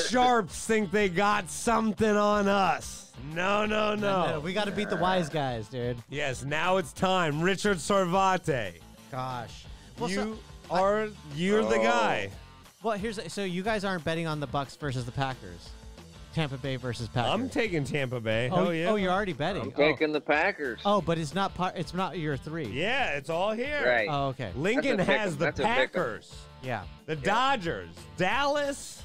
[SPEAKER 1] sharps think they got something on us. No.
[SPEAKER 2] We got to beat the wise guys, dude.
[SPEAKER 1] Yes, now it's time. Richard Sarvate.
[SPEAKER 2] Gosh.
[SPEAKER 1] Well, you're the guy.
[SPEAKER 2] Well, so you guys aren't betting on the Bucs versus the Packers. Tampa Bay versus Packers.
[SPEAKER 1] I'm taking Tampa Bay.
[SPEAKER 2] Oh,
[SPEAKER 1] Hell yeah.
[SPEAKER 2] Oh, you're already betting.
[SPEAKER 3] I'm taking the Packers.
[SPEAKER 2] Oh, but it's not your 3.
[SPEAKER 1] Yeah, it's all here.
[SPEAKER 3] Right.
[SPEAKER 2] Oh, okay.
[SPEAKER 1] Lincoln has the Packers.
[SPEAKER 2] Yeah.
[SPEAKER 1] The Dodgers, Dallas,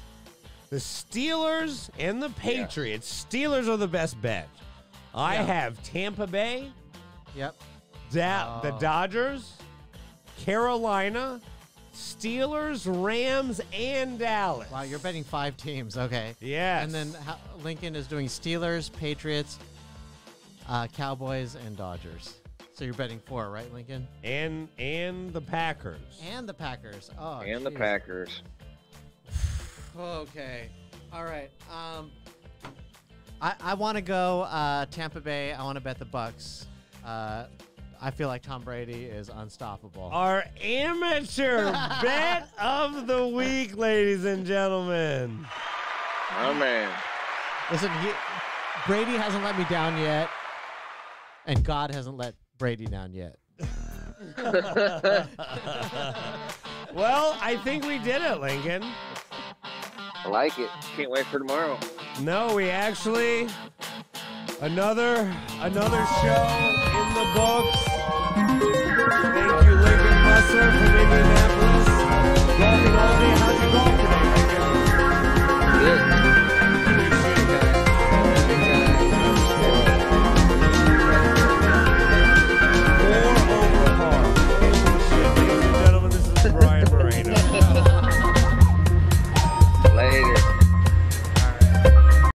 [SPEAKER 1] the Steelers, and the Patriots. Yeah. Steelers are the best bet. I have Tampa Bay.
[SPEAKER 2] Yep.
[SPEAKER 1] The Dodgers, Carolina, Steelers, Rams, and Dallas.
[SPEAKER 2] Wow, you're betting 5 teams. Okay.
[SPEAKER 1] Yes.
[SPEAKER 2] And then Lincoln is doing Steelers, Patriots, Cowboys, and Dodgers. So you're betting 4, right, Lincoln?
[SPEAKER 1] And the Packers.
[SPEAKER 2] And the Packers. Oh,
[SPEAKER 3] and the Packers.
[SPEAKER 2] Okay. All right. I want to go Tampa Bay. I want to bet the Bucs. I feel like Tom Brady is unstoppable.
[SPEAKER 1] Our amateur bet of the week, ladies and gentlemen.
[SPEAKER 3] Oh, man.
[SPEAKER 2] Listen, Brady hasn't let me down yet, and God hasn't let Brady down yet.
[SPEAKER 1] Well, I think we did it, Lincoln.
[SPEAKER 3] I like it. Can't wait for tomorrow.
[SPEAKER 1] No, we actually another show.